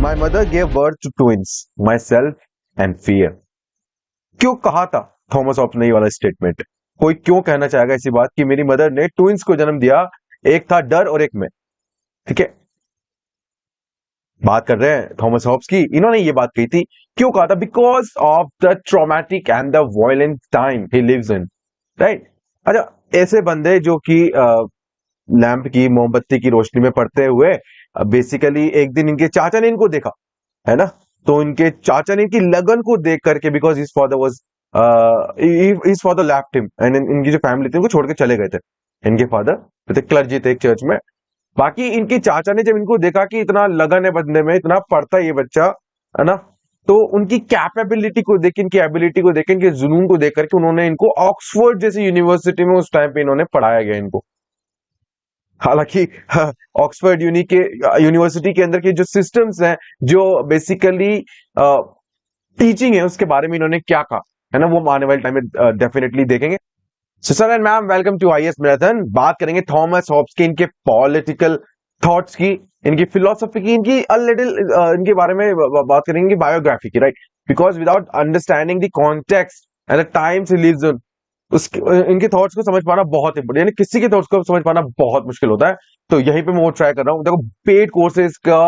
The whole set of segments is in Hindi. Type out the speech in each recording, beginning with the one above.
My mother gave birth to twins, myself and fear. क्यों कहा था थॉमस हॉब्स ने ये वाला स्टेटमेंट? कोई क्यों कहना चाहेगा ऐसी बात कि मेरी मदर ने ट्विंस को जन्म दिया, एक था डर और एक मैं? ठीक है, बात कर रहे हैं थॉमस हॉब्स की। इन्होंने ये बात कही थी, क्यों कहा था? Because of the traumatic and the violent time he lives in, right? अच्छा, ऐसे बंदे जो कि लैंप की, मोमबत्ती की रोशनी में पड़ते हुए बेसिकली एक दिन इनके चाचा ने इनको देखा, है ना? तो इनके चाचा ने इनकी लगन को देख करके, because his father was his father left him, and इनकी जो फैमिली थी उनको छोड़ के चले गए थे। इनके फादर थे क्लर्जी थे एक चर्च में। बाकी इनके चाचा ने जब इनको देखा कि इतना लगन है बंदे में, इतना पढ़ता है ये बच्चा, है ना, तो उनकी कैपेबिलिटी को देख, इनकी एबिलिटी को देख, इनके जुनून को देख करके उन्होंने इनको ऑक्सफोर्ड जैसी यूनिवर्सिटी में उस टाइम पे इन्होंने पढ़ाया गया इनको। हालांकि ऑक्सफोर्ड यूनिवर्सिटी के अंदर के जो सिस्टम्स हैं, जो बेसिकली टीचिंग है, उसके बारे में इन्होंने क्या कहा, है ना, वो आने वाले टाइम में डेफिनेटली देखेंगे। Sir and ma'am, welcome to IAS marathon. बात करेंगे थॉमस हॉब्स के, इनके पॉलिटिकल थॉट्स की, इनकी फिलोसफी की, इनकी इनके बारे में बात करेंगे, बायोग्राफी की, right? Because without understanding the context and the times he lives in, इनके थॉट्स को समझ पाना बहुत इंपॉर्टेंट, यानी किसी के थॉट्स को समझ पाना बहुत मुश्किल होता है। तो यहीं पे मैं वो ट्राई कर रहा हूँ। देखो, पेड कोर्सेज का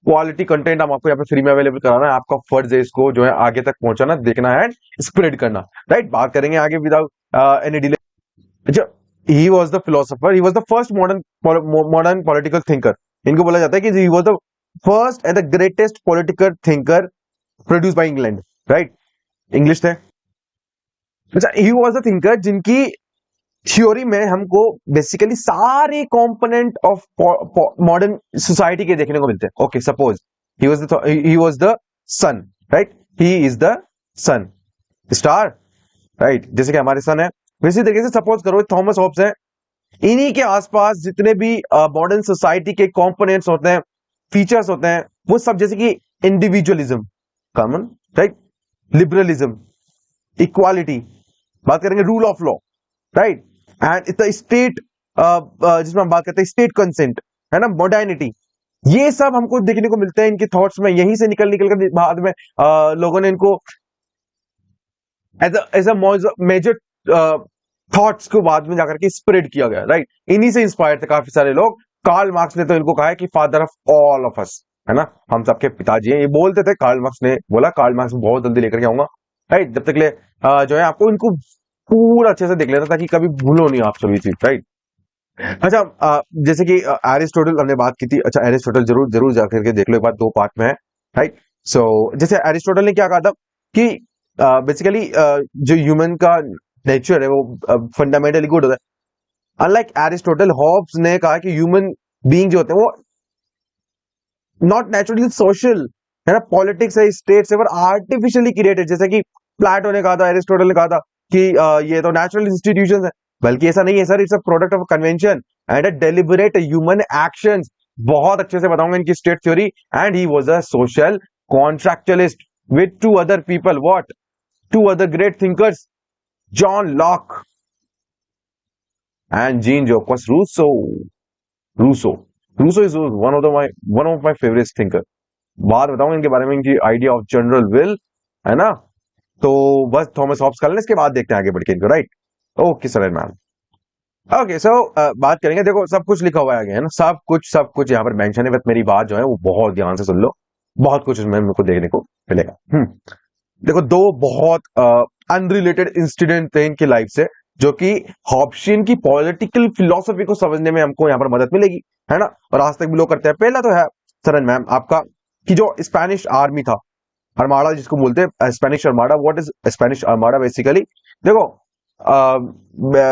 क्वालिटी कंटेंट हम आपको यहाँ पे फ्री में अवेलेबल कराना है। आपका फर्ज है इसको जो है आगे तक पहुंचाना, देखना है, स्प्रेड करना, राइट? बात करेंगे आगे without any delay. He was the philosopher, he was the first modern political thinker. इनको बोला जाता है कि he was the first and the greatest political thinker produce by England, right? English थे। अच्छा, ही वॉज द थिंकर जिनकी थ्योरी में हमको बेसिकली सारे कंपोनेंट ऑफ मॉडर्न सोसाइटी के देखने को मिलते हैं। Okay, suppose he was the sun, right? He is the sun, star, right? जैसे कि हमारे सन है, इसी तरीके से सपोज करो थॉमस हॉब्स है, इन्हीं के आसपास जितने भी मॉडर्न सोसाइटी के कंपोनेंट्स होते हैं, फीचर्स होते हैं, वो सब जैसे कि individualism, common, right? Liberalism, equality, बात करेंगे rule of law, right? And state, जिसमें हम बात करते हैं स्टेट कंसेंट, है ना, मॉडर्निटी, ये सब हमको देखने को मिलते हैं इनके थॉट्स में। यहीं से निकल कर बाद में लोगों ने इनको एज अ मेजर थॉट्स को बाद में जाकर के स्प्रेड किया गया, राइट? इन्हीं से इंस्पायर थे काफी सारे लोग। कार्ल मार्क्स ने तो इनको कहा है कि फादर ऑफ ऑल ऑफ अस, है ना, हम सबके पिताजी हैं, ये बोलते थे। कार्ल मार्क्स ने बोला, कार्ल मार्क्स बहुत जल्दी लेकर के आऊंगा, राइट? जब तक ले जो है आपको इनको पूरा अच्छे से देख लेना ताकि कभी भूलो नहीं आप सभी चीज, राइट? अच्छा, जैसे कि एरिस्टोटल हमने बात की थी। अच्छा, एरिस्टोटल जरूर जरूर जाकर के देख लो एक बार, 2 पार्ट में है, राइट? सो जैसे एरिस्टोटल ने क्या कहा था कि बेसिकली जो ह्यूमन का नेचर है वो फंडामेंटली गुड होता है। अनलाइक एरिस्टोटल, हॉब्स ने कहा कि ह्यूमन बीइंग जो होते हैं वो नॉट नेचुरली सोशल, है ना, पॉलिटिक्स है, स्टेट्स है, पर आर्टिफिशियली क्रिएटेड। जैसे कि प्लेटो ने कहा था, एरिस्टोटल ने कहा था कि ये तो नेचुरल इंस्टीट्यूशंस है, बल्कि ऐसा नहीं है sir, it's a product of convention and a deliberate human actions. बहुत अच्छे से बताऊंगा इनकी state theory. And he was a social contractualist with 2 other people, what, 2 other great thinkers, John Locke and Jean Jacques Rousseau. Rousseau is one of my favourite thinker. बात बताऊंगा इनके बारे में, इनकी आइडिया ऑफ जनरल विल, है ना। तो बस थॉमस हॉब्स कर लें, इसके बाद देखते हैं आगे बढ़ के इनको, right? Okay sir and ma'am. Okay, so बात करेंगे। देखो, सब कुछ लिखा हुआ है आगे, है ना, सब कुछ यहाँ पर मेंशन है, बस मेरी बात जो है वो बहुत ध्यान से सुन लो, बहुत कुछ उसमें मेरे को देखने को मिलेगा। देखो, 2 बहुत अनरिलेटेड इंसिडेंट थे इनकी लाइफ से, जो कि हॉब्सियन की पॉलिटिकल फिलोसफी को समझने में हमको यहाँ पर मदद मिलेगी, है ना, और आज तक भी लोग करते हैं। पहला तो है सर एंड मैम आपका कि जो स्पेनिश आर्मी था, अर्माडा जिसको बोलते हैं, Spanish armada. What is Spanish armada? Basically देखो,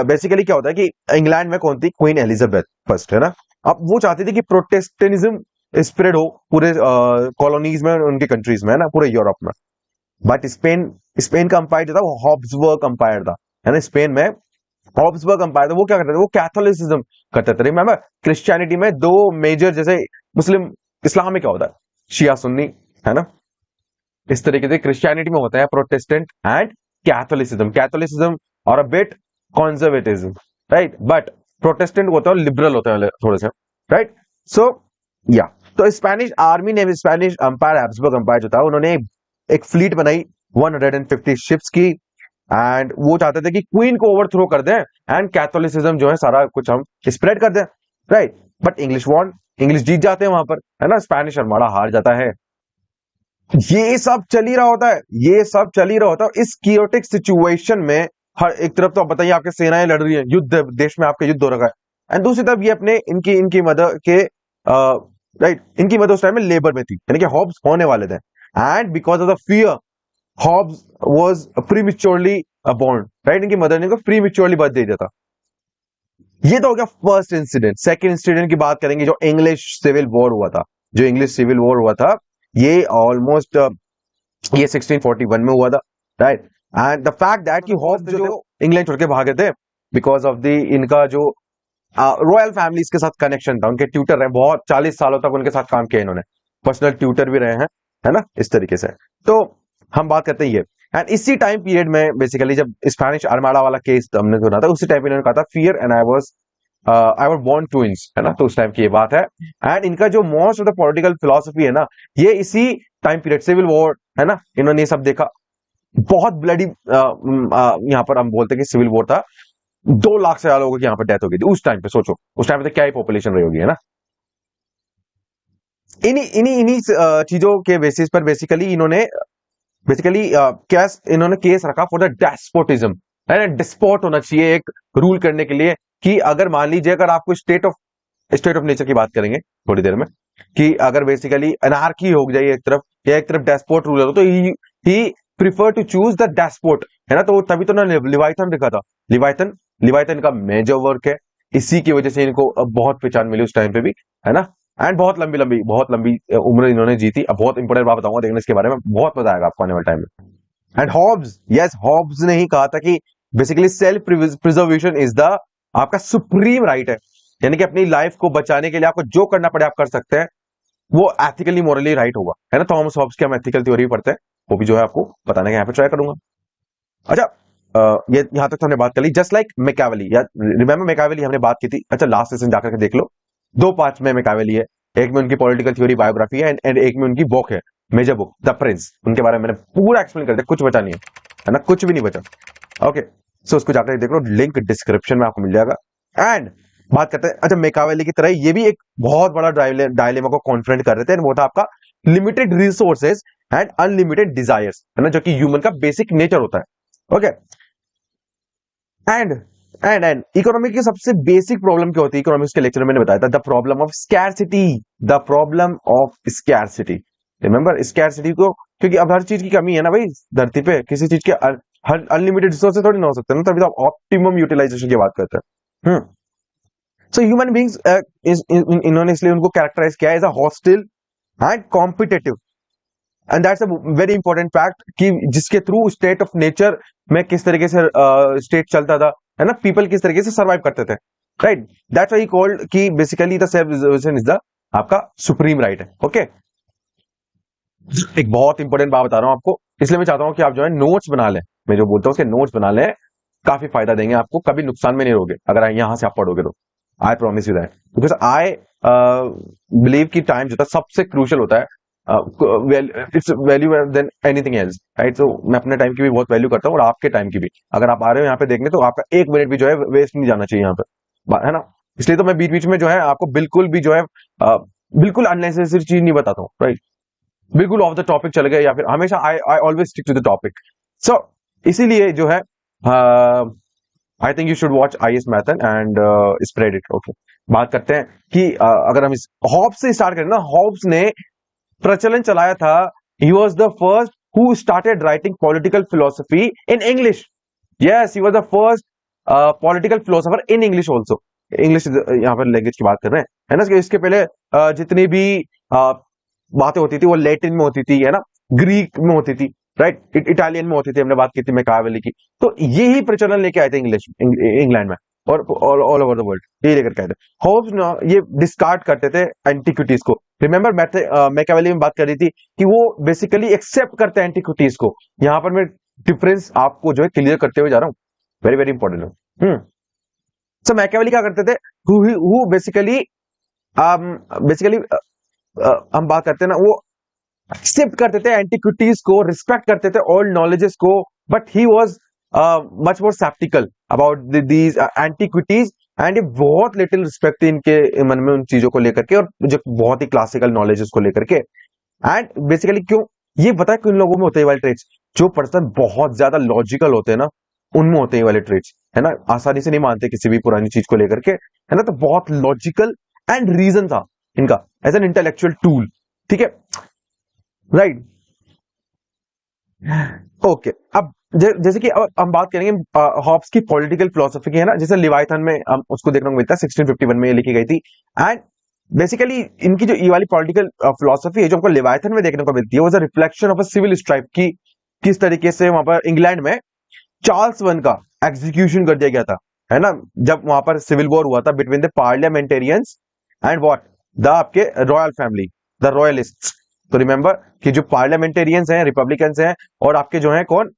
बेसिकली क्या होता है कि इंग्लैंड में कौन थी? क्वीन एलिजाबेथ फर्स्ट, है ना। अब वो चाहती थी कि प्रोटेस्टेंटिज्म स्प्रेड हो पूरे कॉलोनीज में, उनके कंट्रीज में, है ना, पूरे यूरोप में। बट स्पेन का अंपायर जो था वो हॉब्सबर्ग अंपायर था, है ना। स्पेन में हॉब्सबर्ग अंपायर था, वो क्या करते थे? वो कैथोलिसिज्म करते थे। रिमेंबर, क्रिश्चियनिटी में 2 मेजर, जैसे मुस्लिम, इस्लाम में क्या होता है? शिया सुन्नी, है ना। इस तरीके से क्रिश्चियनिटी में होता है प्रोटेस्टेंट एंड कैथोलिसिज्म और a bit conservatism, right? But Protestant होता है लिबरल होता है थोड़े से, राइट? सो या तो स्पेनिश आर्मी ने, स्पेनिश अंपायर, हैब्सबर्ग अंपायर जो था, उन्होंने एक फ्लीट बनाई 150 शिप्स की, एंड वो चाहते थे कि क्वीन को ओवरथ्रो कर दें एंड कैथोलिसिज्म जो है सारा कुछ हम स्प्रेड कर दें, right. But English won, English जीत जाते हैं वहां पर, है ना, स्पेनिश आर्माडा हार जाता है। ये सब चल ही रहा होता है, ये सब चल ही रहा होता है। इस कियोटिक सिचुएशन में हर एक तरफ तो बताइए आपके सेनाएं लड़ रही है, युद्ध, देश में आपके युद्ध हो रखा है, एंड दूसरी तरफ ये अपने इनकी इनकी मदर के, राइट, इनकी मदर उस टाइम में लेबर में थी, यानी कि हॉब्स होने वाले थे, and because of the fear Hobbes was prematurely born, right, इनकी मदर ने इनको प्रीमेच्योरली बर्थ दे दिया था। ये तो हो गया फर्स्ट इंसिडेंट। सेकंड इंसिडेंट की बात करेंगे, जो इंग्लिश सिविल वॉर हुआ था, जो इंग्लिश सिविल वॉर हुआ था, ये ऑलमोस्ट ये 1641 में हुआ था, right. And the fact that कि हॉब्स जो इंग्लैंड छोड़ के भागे थे बिकॉज ऑफ द इनका जो रॉयल फैमिलीज के साथ कनेक्शन था, उनके ट्यूटर रहे, बहुत 40 सालों तक उनके साथ काम किया इन्होंने, पर्सनल ट्यूटर भी रहे हैं, है ना, इस तरीके से। तो हम बात करते हैं ये, एंड इसी टाइम पीरियड में बेसिकली जब स्पेनिश आर्माडा वाला केस हमने सुना था, उसी टाइम इन्होंने कहा था fear and I was born twins, है ना, तो उस टाइम की ये बात है। एंड इनका जो most of the political philosophy है ना, ये इसी टाइम पीरियड, सिविल वॉर, है ना, इन्होंने ये सब देखा, बहुत ब्लडी, यहाँ पर हम बोलते हैं कि सिविल वॉर था, 2 लाख से ज्यादा लोगों की यहाँ पर डेथ हो गई थी उस टाइम पे। सोचो उस टाइम पे तो क्या ही पॉपुलेशन रही होगी, है ना। इन्हीं इन्हीं इन्हीं चीजों के बेसिस पर बेसिकली इन्होंने केस रखा फॉर द डेस्पोटिज्म, है ना, डिस्पोट होना चाहिए एक रूल करने के लिए, कि अगर मान लीजिए अगर आपको स्टेट ऑफ नेचर की बात करेंगे थोड़ी देर में, कि अगर बेसिकली अनार्की हो जाए एक तरफ, या एक तरफ डेस्पोट रूलर हो, तो ही प्रिफर टू चूज द डेस्पोट, है ना। तो तभी तो ना लिवाइथन लिखा था, लिवाइथन का मेजर वर्क है, इसी की वजह से इनको अब बहुत पहचान मिली उस टाइम पे भी, है ना। एंड बहुत लंबी उम्र इन्होंने जीती। अब बहुत इंपॉर्टेंट बात बताऊंगा, देखने इसके बारे में बहुत मजा आएगा आपको आने वाले टाइम में। एंड हॉब्स, यस, हॉब्स ने ही कहा था कि basically self preservation is the आपका सुप्रीम राइट है, यानी कि अपनी लाइफ को बचाने के लिए आपको जो करना पड़े आप कर सकते हैं, वो एथिकली मॉरली राइट होगा, है ना। थॉमस हॉब्स की हम एथिकल थ्योरी पढ़ते हैं, वो भी जो है आपको बताने का यहाँ पे ट्राई करूंगा। अच्छा, ये यहां तक तो हमने बात कर ली, जस्ट लाइक मैकियावेली, या रिमेंबर मैकियावेली हमने बात की थी, अच्छा लास्ट सेशन जाकर के देख लो, 2 पार्ट्स में मैकियावेली है, एक में उनकी पॉलिटिकल थ्योरी बायोग्राफी है, एंड एक में उनकी बुक है, मेजर बुक द प्रिंस, उनके बारे में मैंने पूरा एक्सप्लेन कर दिया, कुछ बचा नहीं है ना, कुछ भी नहीं बचा। ओके, सो उसको जाकर देख लो, लिंक डिस्क्रिप्शन में आपको मिल जाएगा। एंड बात करते हैं, अच्छा मैकियावेली की तरह ये भी एक बहुत बड़ा डायलेमा को कॉन्फ्रंट कर रहे थे, वो था आपका limited resources and unlimited desires, है ना, जो कि ह्यूमन का बेसिक नेचर होता है। ओके, एंड एंड इकोनॉमिक की सबसे बेसिक प्रॉब्लम क्या होती है, इकोनॉमिक्स के लेक्चर में मैंने बताया था, the problem of scarcity, the problem of scarcity, remember scarcity को, क्योंकि अब हर चीज की कमी है ना भाई धरती पे, किसी चीज के अनलिमिटेड रिसोर्सेज थोड़ी ना हो सकते ना, तभी तो आप ऑप्टिमम यूटिलाइजेशन की बात करते हैं। सो ह्यूमन बींग्स, इन्होंने इसलिए उनको कैरेक्टराइज किया as a hostile and competitive, and that's a very important fact, कि जिसके थ्रू स्टेट ऑफ नेचर में किस तरीके से स्टेट चलता था, है ना, पीपल किस तरीके से सर्वाइव करते थे, right. That's why he called कि basically the self reservation is the आपका सुप्रीम राइट है। ओके, एक बहुत इंपॉर्टेंट बात बता रहा हूं आपको, इसलिए मैं चाहता हूं कि आप जो है नोट्स बना लें, मैं जो बोलता हूं उसके नोट्स बना लें, काफी फायदा देंगे आपको, कभी नुकसान में नहीं रहोगे अगर यहां से आप पढ़ोगे तो, I promise you that, because I believe कि टाइम जो था सबसे क्रूशियल होता है, it's value then anything else, right. So मैं अपने टाइम की भी बहुत वैल्यू करता हूँ, और आपके टाइम की भी, अगर आप आ रहे हो यहाँ पे देखने, तो आपका 1 मिनट भी जो है वेस्ट नहीं जाना चाहिए यहाँ पे, है ना। इसलिए तो मैं बीच बीच में जो है आपको बिल्कुल भी जो है बिल्कुल अननेसेसरी चीज नहीं बताता हूँ, राइट, बिल्कुल ऑफ द टॉपिक चल गए, या फिर हमेशा I always stick to the topic. So इसीलिए जो है I think you should watch IAS मैथन एंड स्प्रेड इट। ओके, बात करते हैं कि अगर हम इस हॉब्स से स्टार्ट करें ना, हॉब्स ने प्रचलन चलाया था, he was the first who started writing political philosophy in English, yes, he was the first political philosopher in English also, English यहाँ पर लैंग्वेज की बात कर रहे हैं, है ना। इसके पहले जितनी भी बातें होती थी वो लैटिन में होती थी, है ना, ग्रीक में होती थी, राइट, इटालियन में होती थी, हमने बात की थी मैकियावेली की, तो यही प्रचलन लेके आए थे इंग्लैंड में, और ऑल ओवर द वर्ल्ड ये लेकर के आए थे। होब्स ना ये डिस्कार्ड करते थे एंटिक्विटीज को, रिमेंबर मैकियावेली में बात कर रही थी कि वो बेसिकली एक्सेप्ट करते हैं एंटिक्विटीज को, यहां पर मैं डिफरेंस आपको जो है क्लियर करते हुए जा रहा हूं, वेरी वेरी इंपॉर्टेंट है। सो मैकियावेली क्या करते थे, हु बेसिकली हम बात करते हैं ना, वो एक्सेप्ट करते थे एंटिक्विटीज को, रिस्पेक्ट करते थे ओल्ड नॉलेजेस को, but he was much more sceptical about these antiquities, and ये बहुत लिटिल रिस्पेक्ट थी इनके मन में उन चीजों को लेकर के, और जो बहुत ही क्लासिकल नॉलेजेस को लेकर के। एंड बेसिकली क्यों ये पता है कि उन लोगों में होते हैं वाले ट्रेड्स, जो पर्सन बहुत ज्यादा लॉजिकल होते हैं ना, उनमें होते हैं वाले ट्रेड्स, है ना, आसानी से नहीं मानते किसी भी पुरानी चीज को लेकर के, है ना, तो बहुत लॉजिकल एंड रीजन था इनका एज एन इंटेलेक्चुअल टूल, ठीक है, राइट। ओके, अब जैसे कि अब हम बात करेंगे हॉब्स की पॉलिटिकल फिलोसफी की, है ना, जैसे लिवाइथन में हम उसको देखने को मिलता है, 1651 में ये लिखी गई थी। एंड बेसिकली इनकी जो ये वाली पॉलिटिकल फिलोसफी है जो हमको लिवाइथन में देखने को मिलती है, वो reflection of a civil strike की, किस तरीके से वहां पर इंग्लैंड में चार्ल्स वन का एग्जीक्यूशन कर दिया गया था, है ना, जब वहां पर सिविल वॉर हुआ था between the parliamentarians and what the आपके रॉयल फैमिली, द रॉयलिस्ट। तो रिमेंबर कि जो पार्लियामेंटेरियंस हैं, रिपब्लिकन्स हैं, और आपके जो है कौन,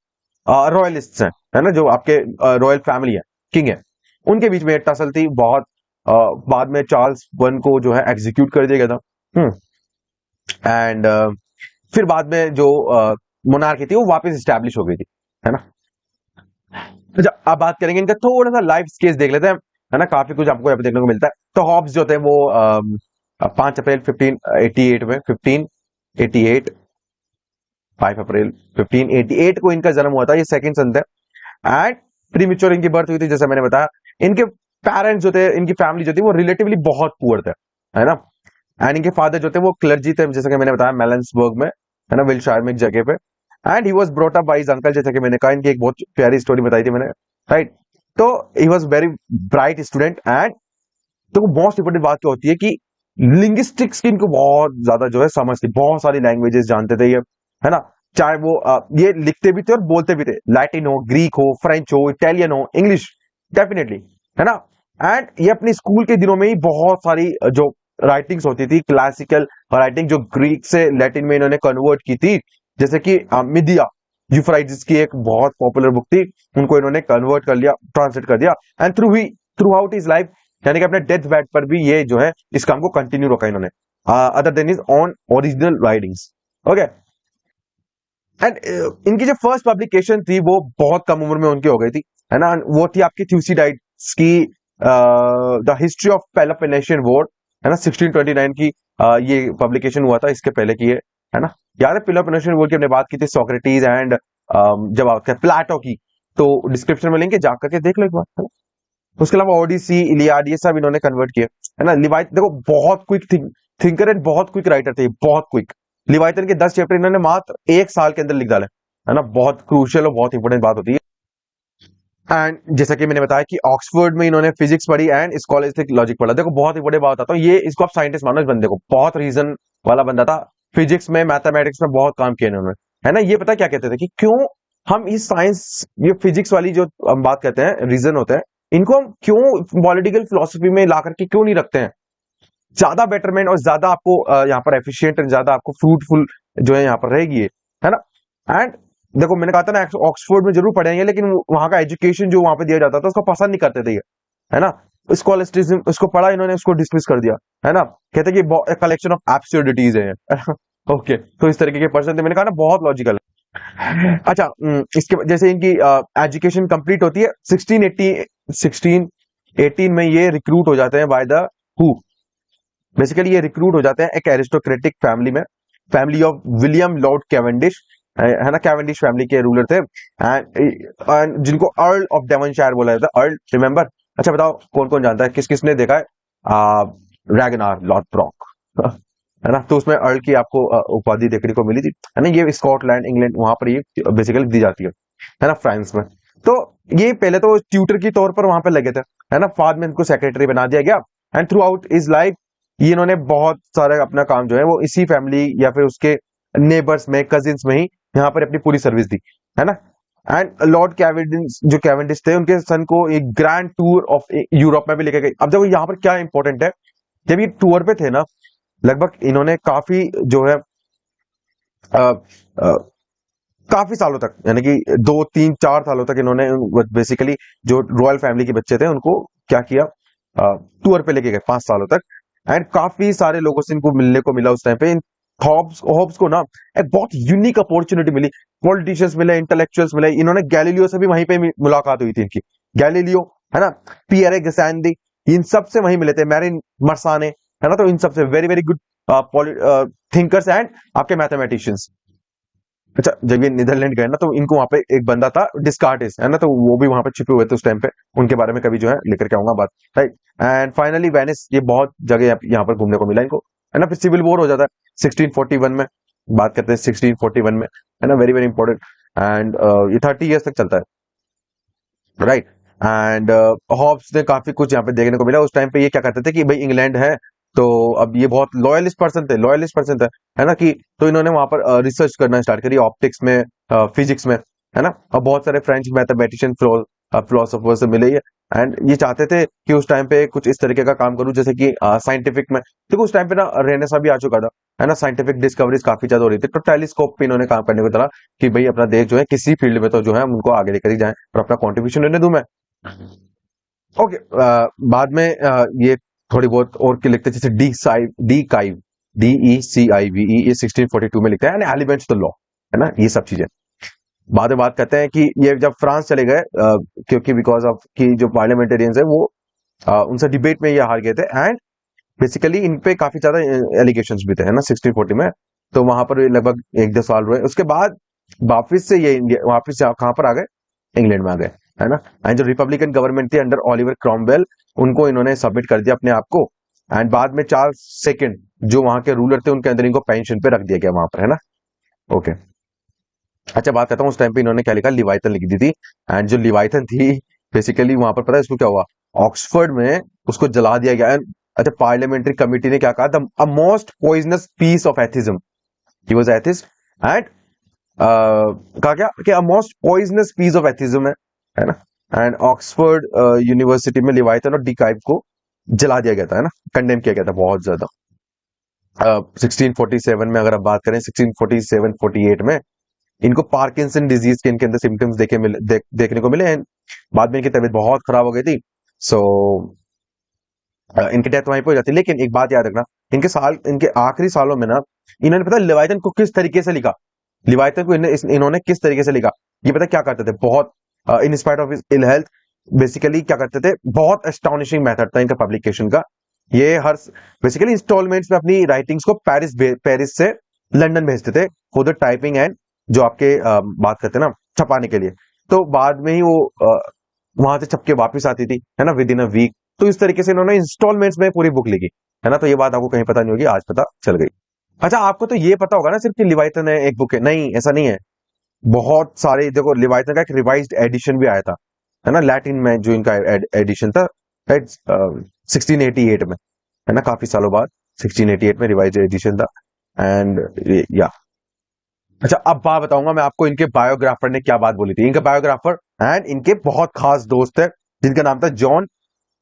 रॉयलिस्ट हैं, है ना, जो आपके रॉयल फैमिली है, किंग है, उनके बीच में टसल थी बहुत। बाद में चार्ल्स वन को जो है एग्जीक्यूट कर दिया गया था। एंड फिर बाद में जो मोनार्की थी वो वापस स्टैब्लिश हो गई थी, है ना। अच्छा, अब बात करेंगे इनका थोड़ा सा लाइफ स्केच देख लेते हैं, है ना, काफी कुछ आपको यहाँ पे देखने को मिलता है। तो हॉब्स जो थे वो 5 अप्रैल 1588 में 1588 5 अप्रैल 1588 को इनका जन्म हुआ था, ये सेकंड सन थे। एंड प्रीमेच्योर इनकी बर्थ हुई थी, जैसे मैंने बताया। इनके पेरेंट्स जो थे, इनकी फैमिली जो थी वो रिलेटिवली बहुत पुअर थे, है ना। एंड इनके फादर जो थे वो क्लर्जी थे, जैसे कि मैंने बताया, मेलन्सबर्ग में, है ना, विल्शायर में एक जगह पे। And he was brought up by his uncle, जैसे कि मैंने कहा, इनकी एक बहुत प्यारी स्टोरी बताई थी मैंने, राइट। तो he was very bright student. And तो मोस्ट इंपोर्टेंट बात क्या होती है कि लिंग्विस्टिक्स की इनको बहुत ज्यादा जो है समझ थी, बहुत सारी लैंग्वेजेस जानते थे ये, है ना, चाहे वो ये लिखते भी थे और बोलते भी थे, लैटिन हो, ग्रीक हो, फ्रेंच हो, इटालियन हो, इंग्लिश, डेफिनेटली, है ना। एंड ये अपने स्कूल के दिनों में ही बहुत सारी जो राइटिंग्स होती थी, क्लासिकल राइटिंग, जो ग्रीक से लैटिन में इन्होंने कन्वर्ट की थी, जैसे कि मिडिया यूफ्राइटिस की एक बहुत पॉपुलर बुक थी, उनको इन्होंने कन्वर्ट कर लिया, ट्रांसलेट कर दिया। And through out is life, यानी कि अपने डेथ बेड पर भी ये जो है इस काम को कंटिन्यू रखा इन्होंने, other than is on original writings. Okay. And इनकी जो फर्स्ट पब्लिकेशन थी वो बहुत कम उम्र में उनकी हो गई थी, है ना, वो थी आपकी थ्यूसिडाइड्स की the history of Peloponnesian war, है ना, 1629 की ये पब्लिकेशन हुआ था, इसके पहले की है ना। याद है पेलोपोनेशियन वॉर की हमने बात की थी, सोक्रेटिस एंड जब आपका प्लेटो की, तो डिस्क्रिप्शन में लिंक है, जाकर के देख लो एक बार, है ना। उसके अलावा ओडिसी, इलियाड, ये सब इन्होंने कन्वर्ट किए, है ना। लिवाइथ देखो बहुत क्विक थिंकर एंड बहुत क्विक राइटर थे, बहुत क्विक। लिवाइथन के 10 चैप्टर इन्होंने मात्र 1 साल के अंदर लिख डाले, है ना, बहुत क्रूशियल और बहुत इंपॉर्टेंट बात होती है। एंड जैसा कि मैंने बताया कि ऑक्सफोर्ड में इन्होंने फिजिक्स पढ़ी एंड इस कॉलेज से लॉजिक पढ़ा। देखो बहुत इंपॉर्टेंट बात आता है, ये इसको आप साइंटिस्ट मानो, इस बंदे को, बहुत रीजन वाला बंदा था, फिजिक्स में, मैथमेटिक्स में बहुत काम किया इन्होंने, है ना। ये पता क्या कहते थे कि क्यों हम इस साइंस, ये फिजिक्स वाली जो हम बात करते हैं, रीजन होते हैं, इनको हम क्यों पॉलिटिकल फिलोसफी में ला करके क्यों नहीं रखते हैं, ज्यादा बेटरमेंट और ज्यादा आपको यहाँ पर एफिशिएंट, ज्यादा आपको फ्रूटफुल जो है यहाँ पर रहेगी, है ना। एंड देखो मैंने कहा था ना, ऑक्सफोर्ड में जरूर पढ़ेंगे, लेकिन वहां का एजुकेशन जो वहां पे दिया जाता था उसको पसंद नहीं करते थे ये, है ना। स्कॉलस्टिज्म उसको पढ़ा इन्होंने, उसको डिसमिस कर दिया, है ना, कहते कि कलेक्शन ऑफ एब्सर्डिटीज है। ओके, तो इस तरीके के पर्सन थे, मैंने कहा ना बहुत लॉजिकल है। अच्छा, इसके जैसे इनकी एजुकेशन कंप्लीट होती है 1618 में, ये रिक्रूट हो जाते हैं बाय द हु, बेसिकली ये रिक्रूट हो जाते हैं एक एरिस्टोक्रेटिक फैमिली में, family of William Lord Cavendish, है ना, कैवेंडिश फैमिली के रूलर थे, एंड जिनको अर्ल ऑफ डेवनशायर बोला जाता है, अर्ल, रिमेंबर। अच्छा बताओ कौन कौन जानता है, किस किसने देखा है रैगनार लॉथब्रोक, है ना, तो उसमें अर्ल की आपको उपाधि देखने को मिली थी, है ना। ये स्कॉटलैंड, इंग्लैंड, वहां पर ये बेसिकली दी जाती है ना, फ्रांस में। तो ये पहले तो ट्यूटर के तौर पर वहां पर लगे थे, है ना, बाद में इनको सेक्रेटरी बना दिया गया। And through out is life ये इन्होंने बहुत सारा अपना काम जो है वो इसी फैमिली या फिर उसके नेबर्स में, कजिन्स में ही यहाँ पर अपनी पूरी सर्विस दी, है ना। एंड लॉर्ड कैवेंडिश, जो कैवेंडिश थे, उनके सन को एक ग्रैंड टूर ऑफ यूरोप में भी लेके गए। अब जब यहाँ पर क्या इंपॉर्टेंट है, जब ये टूर पे थे ना, लगभग इन्होंने काफी जो है आ, आ, काफी सालों तक, यानी कि 2 3 4 सालों तक इन्होंने बेसिकली जो रॉयल फैमिली के बच्चे थे उनको क्या किया, टूर पे लेके गए 5 सालों तक। एंड काफी सारे लोगों से इनको मिलने को मिला उस टाइम पे। हॉब्स को ना एक बहुत यूनिक अपॉर्चुनिटी मिली, पॉलिटिशियंस मिले, इंटेलेक्चुअल्स मिले, इन्होंने गैलीलियो से भी वहीं पे मुलाकात हुई थी इनकी। गैलीलियो है ना, पियरे गैसेंडी, इन सब से वहीं मिले थे, मैरिन मर्साने है ना, तो इन सब से very very good thinkers and आपके मैथमेटिशियंस। अच्छा, जब ये नीदरलैंड गए ना तो इनको वहां पे एक बंदा था डिस्कार्टिस है ना, तो वो भी वहां पे छिपे हुए थे उस टाइम पे, उनके बारे में कभी जो है लेकर के आऊंगा बात, राइट। एंड फाइनली वेनिस, ये बहुत जगह यहाँ पर घूमने को मिला इनको, है ना। फिर सिविल वॉर हो जाता है 1641 में, बात करते हैं 1641 में, है ना, वेरी वेरी इंपॉर्टेंट। एंड ये 30 ईयर्स तक चलता है, राइट। एंड हॉब्स ने काफी कुछ यहाँ पे देखने को मिला। उस टाइम पे ये क्या करते थे कि भाई इंग्लैंड है तो अब ये बहुत लॉयलिस्ट पर्सन थे, है ना, कि तो इन्होंने वहां पर रिसर्च करना स्टार्ट करी ऑप्टिक्स में, फिजिक्स में, है ना। और बहुत सारे फ्रेंच मैथमेटिशियन फिलोसोफर से मिले ये, एंड ये चाहते थे कि उस टाइम पे कुछ इस तरीके का काम करूं जैसे कि साइंटिफिक में, देखो उस टाइम पे ना रेनेसा भी आ चुका था, है ना, साइंटिफिक डिस्कवरीज काफी ज्यादा हो रही थी, तो टेलीस्कोप पे इन्होंने काम करने को चला कि भाई अपना देश जो है किसी फील्ड में तो जो है हम उनको आगे लेकर ही जाए और अपना कॉन्ट्रीब्यूशन लेने दूं मैं। ओके, बाद में ये थोड़ी बहुत और के लिखते हैं, जैसे डी काइव, DECIVE, ये 1642 में लिखता है, एंड एलिमेंट्स द लॉ, है ना, ये सब चीजें। बाद में बात करते हैं कि ये जब फ्रांस चले गए, क्योंकि बिकॉज ऑफ कि जो पार्लियामेंटेरियंस है वो उनसे डिबेट में ये हार गए थे, एंड बेसिकली इन पे काफी ज्यादा एलिगेशंस भी थे, है ना, 1640 में। तो वहां पर ये लगभग 1-2 साल हुए, उसके बाद वापिस से ये वापिस कहां पर आ गए, इंग्लैंड में आ गए, है ना। एंड जो रिपब्लिकन गवर्नमेंट थी अंडर ओलिवर क्रॉमवेल, उनको इन्होंने सबमिट कर दिया अपने आप को, एंड बाद में चार्ल्स सेकंड जो वहां के रूलर थे उनके अंदर इनको पेंशन पे रख दिया गया वहां पर, है ना। ओके, अच्छा बात करता हूँ उस टाइम पे इन्होंने क्या लिखा, लिवाइथन लिख दी थी। एंड जो लिवाइथन थी बेसिकली वहां पर पता है इसको क्या हुआ, ऑक्सफोर्ड में उसको जला दिया गया। And, अच्छा, पार्लियामेंट्री कमिटी ने क्या कहा, the most poisonous piece of atheism, he was atheist, and कहा क्या कि most poisonous piece of atheism है ना। एंड ऑक्सफोर्ड यूनिवर्सिटी में लिवाइथन और डिकाइव को जला दिया गया था, है ना, कंडेम किया गया था बहुत ज्यादा। 1647 में अगर आप बात करें, 1647-48 में इनको पार्किंसन डिजीज के इनके अंदर सिम्टम्स देखने को मिले, and बाद में इनकी तबीयत बहुत खराब हो गई थी, सो इनकी डेथ वहीं पे हो जाती। लेकिन एक बात याद रखना, इनके आखिरी सालों में ना इन्होंने पता लिवाइथन को किस तरीके से लिखा, लिवाइथन को इन्होंने किस तरीके से लिखा, ये पता क्या करते थे, बहुत in spite of his ill health, basically क्या करते थे, बहुत एस्टॉनिशिंग मेथड था इनका पब्लिकेशन का। ये हर बेसिकली इंस्टॉलमेंट्स में अपनी राइटिंग्स को पेरिस से लंदन भेजते थे फॉर द टाइपिंग एंड जो आपके बात करते हैं ना छपाने के लिए। तो बाद में ही वो वहां से छप के वापिस आती थी, है ना, विद इन अ वीक। तो इस तरीके से इन्होंने इंस्टॉलमेंट्स में पूरी बुक लिखी, है ना। तो ये बात आपको कहीं पता नहीं होगी, आज पता चल गई। अच्छा, आपको तो ये पता होगा ना सिर्फ कि लिवाइथन है एक बुक है, नहीं ऐसा नहीं है, बहुत सारे, देखो लिवाइथन का एक रिवाइज्ड एडिशन भी आया था, है ना, लैटिन में जो इनका एडिशन था 1688 में, है ना, काफी सालों बाद 1688 में रिवाइज्ड एडिशन था। एंड या अच्छा, अब बात बताऊंगा मैं आपको इनके बायोग्राफर ने क्या बात बोली थी। इनका बायोग्राफर एंड इनके बहुत खास दोस्त है जिनका नाम था जॉन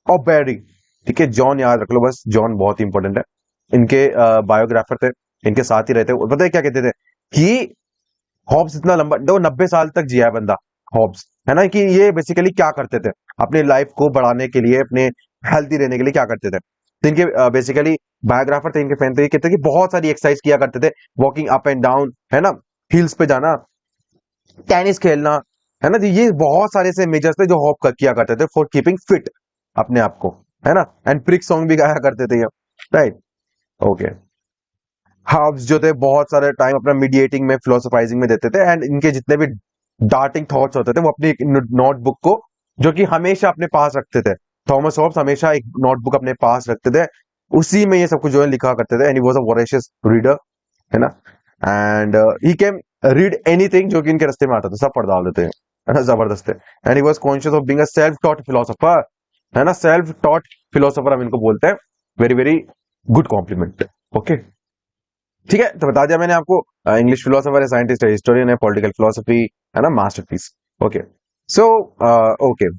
ऑबेरी, ठीक है, जॉन याद रख लो बस, जॉन बहुत इंपॉर्टेंट है। इनके बायोग्राफर थे, इनके साथ ही रहते, पता है क्या कहते थे कि हॉब्स इतना लंबा, दो 90 साल तक जिया है बंदा हॉब्स, है ना, कि ये बेसिकली क्या करते थे अपनी लाइफ को बढ़ाने के लिए, अपने हेल्थी रहने के लिए क्या करते थे। तो इनके बेसिकली बायोग्राफर थे, इनके फैन थे, ये कहते थे कि बहुत सारी एक्सरसाइज किया करते थे, वॉकिंग अप एंड डाउन, है ना, हिल्स पे जाना, टेनिस खेलना, है ना, तो ये बहुत सारे से मेजर्स थे जो हॉप किया करते थे फॉर कीपिंग फिट अपने आप को, है ना। एंड प्रिक सॉन्ग भी गाया करते थे ये, राइट। ओके, हॉब्स जो थे बहुत सारे टाइम अपना मीडिएटिंग में, फिलोसोफाइजिंग में देते थे, एंड इनके जितने भी डार्टिंग थॉट्स होते थे वो अपनी नोटबुक को जो कि हमेशा अपने पास रखते थे, थॉमस हॉब्स हमेशा एक नोटबुक अपने पास रखते थे, उसी में ये सब कुछ जो है लिखा करते थे। And he was a voracious reader, है ना, and he can read anything जो कि इनके रास्ते में आता था, सब पढ़ डाल देते हैं, है ना, जबरदस्त है। And he was conscious of being a self taught philosopher, है ना, सेल्फ टॉट फिलोसोफर हम इनको बोलते हैं, very very good compliment. Okay, ठीक है, तो बता दिया मैंने आपको, इंग्लिश फिलोसोफर है, साइंटिस्ट है, हिस्टोरियन है, पॉलिटिकल फिलोसफी, है ना, मास्टरपीस। ओके, सो ओके,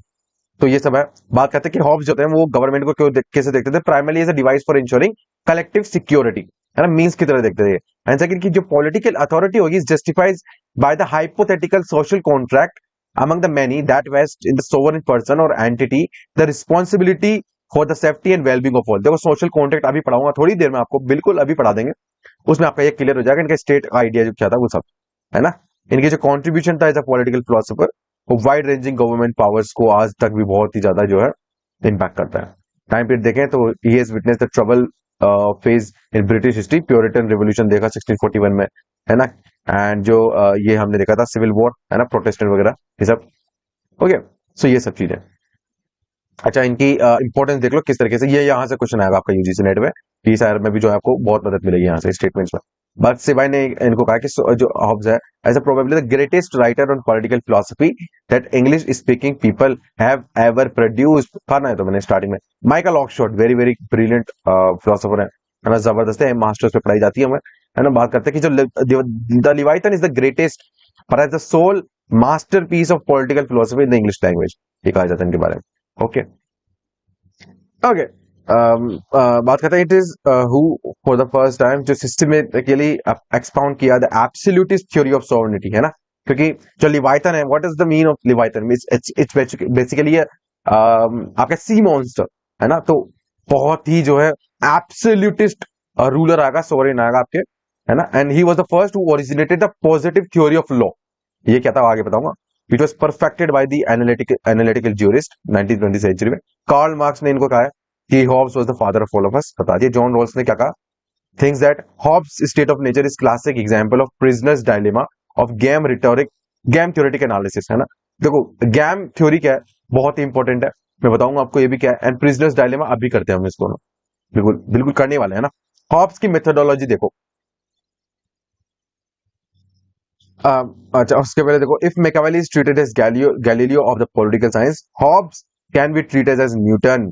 तो ये सब है। बात करते हैं कि हॉब्स जो थे वो गवर्नमेंट को कैसे देखते थे, primarily as a device for ensuring collective security, है ना, मींस की तरह देखते थे। एंड सेकंड की जो पॉलिटिकल अथॉरिटी होगी justifies by the hypothetical social contract among the many that vest in the sovereign person or entity the responsibility for the safety and wellbeing of all. देखो सोशल कॉन्ट्रैक्ट अभी पढ़ाऊंगा थोड़ी देर में आपको, बिल्कुल अभी पढ़ा देंगे, उसमें आपका ये क्लियर हो जाएगा इनका स्टेट का आइडिया जो क्या था वो सब, है ना। इनके जो कॉन्ट्रीब्यूशन था एज अ पॉलिटिकल फिलोसोफर, वो वाइड रेंजिंग गवर्नमेंट पावर्स को आज तक भी बहुत ही ज्यादा जो है इम्पैक्ट करता है। टाइम पीरियड देखें तो he has witness the trouble phase in British history, puritan revolution देखा 1641 में, है ना। एंड जो ये हमने देखा था सिविल वॉर, है ना, प्रोटेस्टेंट वगैरह ये सब। ओके, सो ये सब चीजें। अच्छा, इनकी इंपॉर्टेंस देख लो किस तरीके से, ये यहाँ से क्वेश्चन आएगा आपका यूजीसी नेट में, पीएसआईआर में भी जो है आपको बहुत मदद मिलेगी यहाँ से स्टेटमेंट्स में। बट सिवाय ने इनको कहा कि जो हॉब्स है as a probably the greatest writer on political philosophy that English speaking people have ever produced. पढ़ना है तो मैंने स्टार्टिंग में, Michael Oxford very very brilliant philosopher है ना, जबरदस्त है, मास्टर्स पे पढ़ाई जाती है हमें, है ना। बात करते हैं कि जो the Leviathan is the greatest पर as the sole masterpiece of political philosophy in the English language, ये कहा जाता है इनके बारे में। ओके ओके, बात करते हैं it is who for the first time जो सिस्टमेटिकली एक्सपाउंड किया the absolutist theory of sovereignty, है ना। क्योंकि जो लिवाइथन है, what is the mean of Leviathan, it's basically आपका सी मॉन्स्टर, है ना। तो बहुत ही जो है एब्सोल्यूटिस्ट रूलर आएगा, सॉवरेन आएगा आपके, है ना। And he was the first who originated the positive theory of law. ये क्या था आगे बताऊंगा। It was perfected by the analytical jurist 19वीं सेंचुरी में। कार्ल मार्क्स ने इनको कहा है कि Hobbes was the father of all of us. बता दिए जॉन रॉल्स ने क्या कहा, things that Hobbes state of nature is classic example of prisoners dilemma of game theoretic analysis, है ना। देखो गेम थ्योरी क्या है, बहुत ही इंपॉर्टेंट है, मैं बताऊंगा आपको ये भी क्या है। एंड प्रिजनर्स डायलेमा अभी करते हैं हम इसको, बिल्कुल बिल्कुल करने वाले हैं ना। हॉब्स की मेथोडोलॉजी देखो, अच्छा उसके पहले देखो, if Machiavelli is treated as Galileo of the political science, Hobbes can be treated as Newton.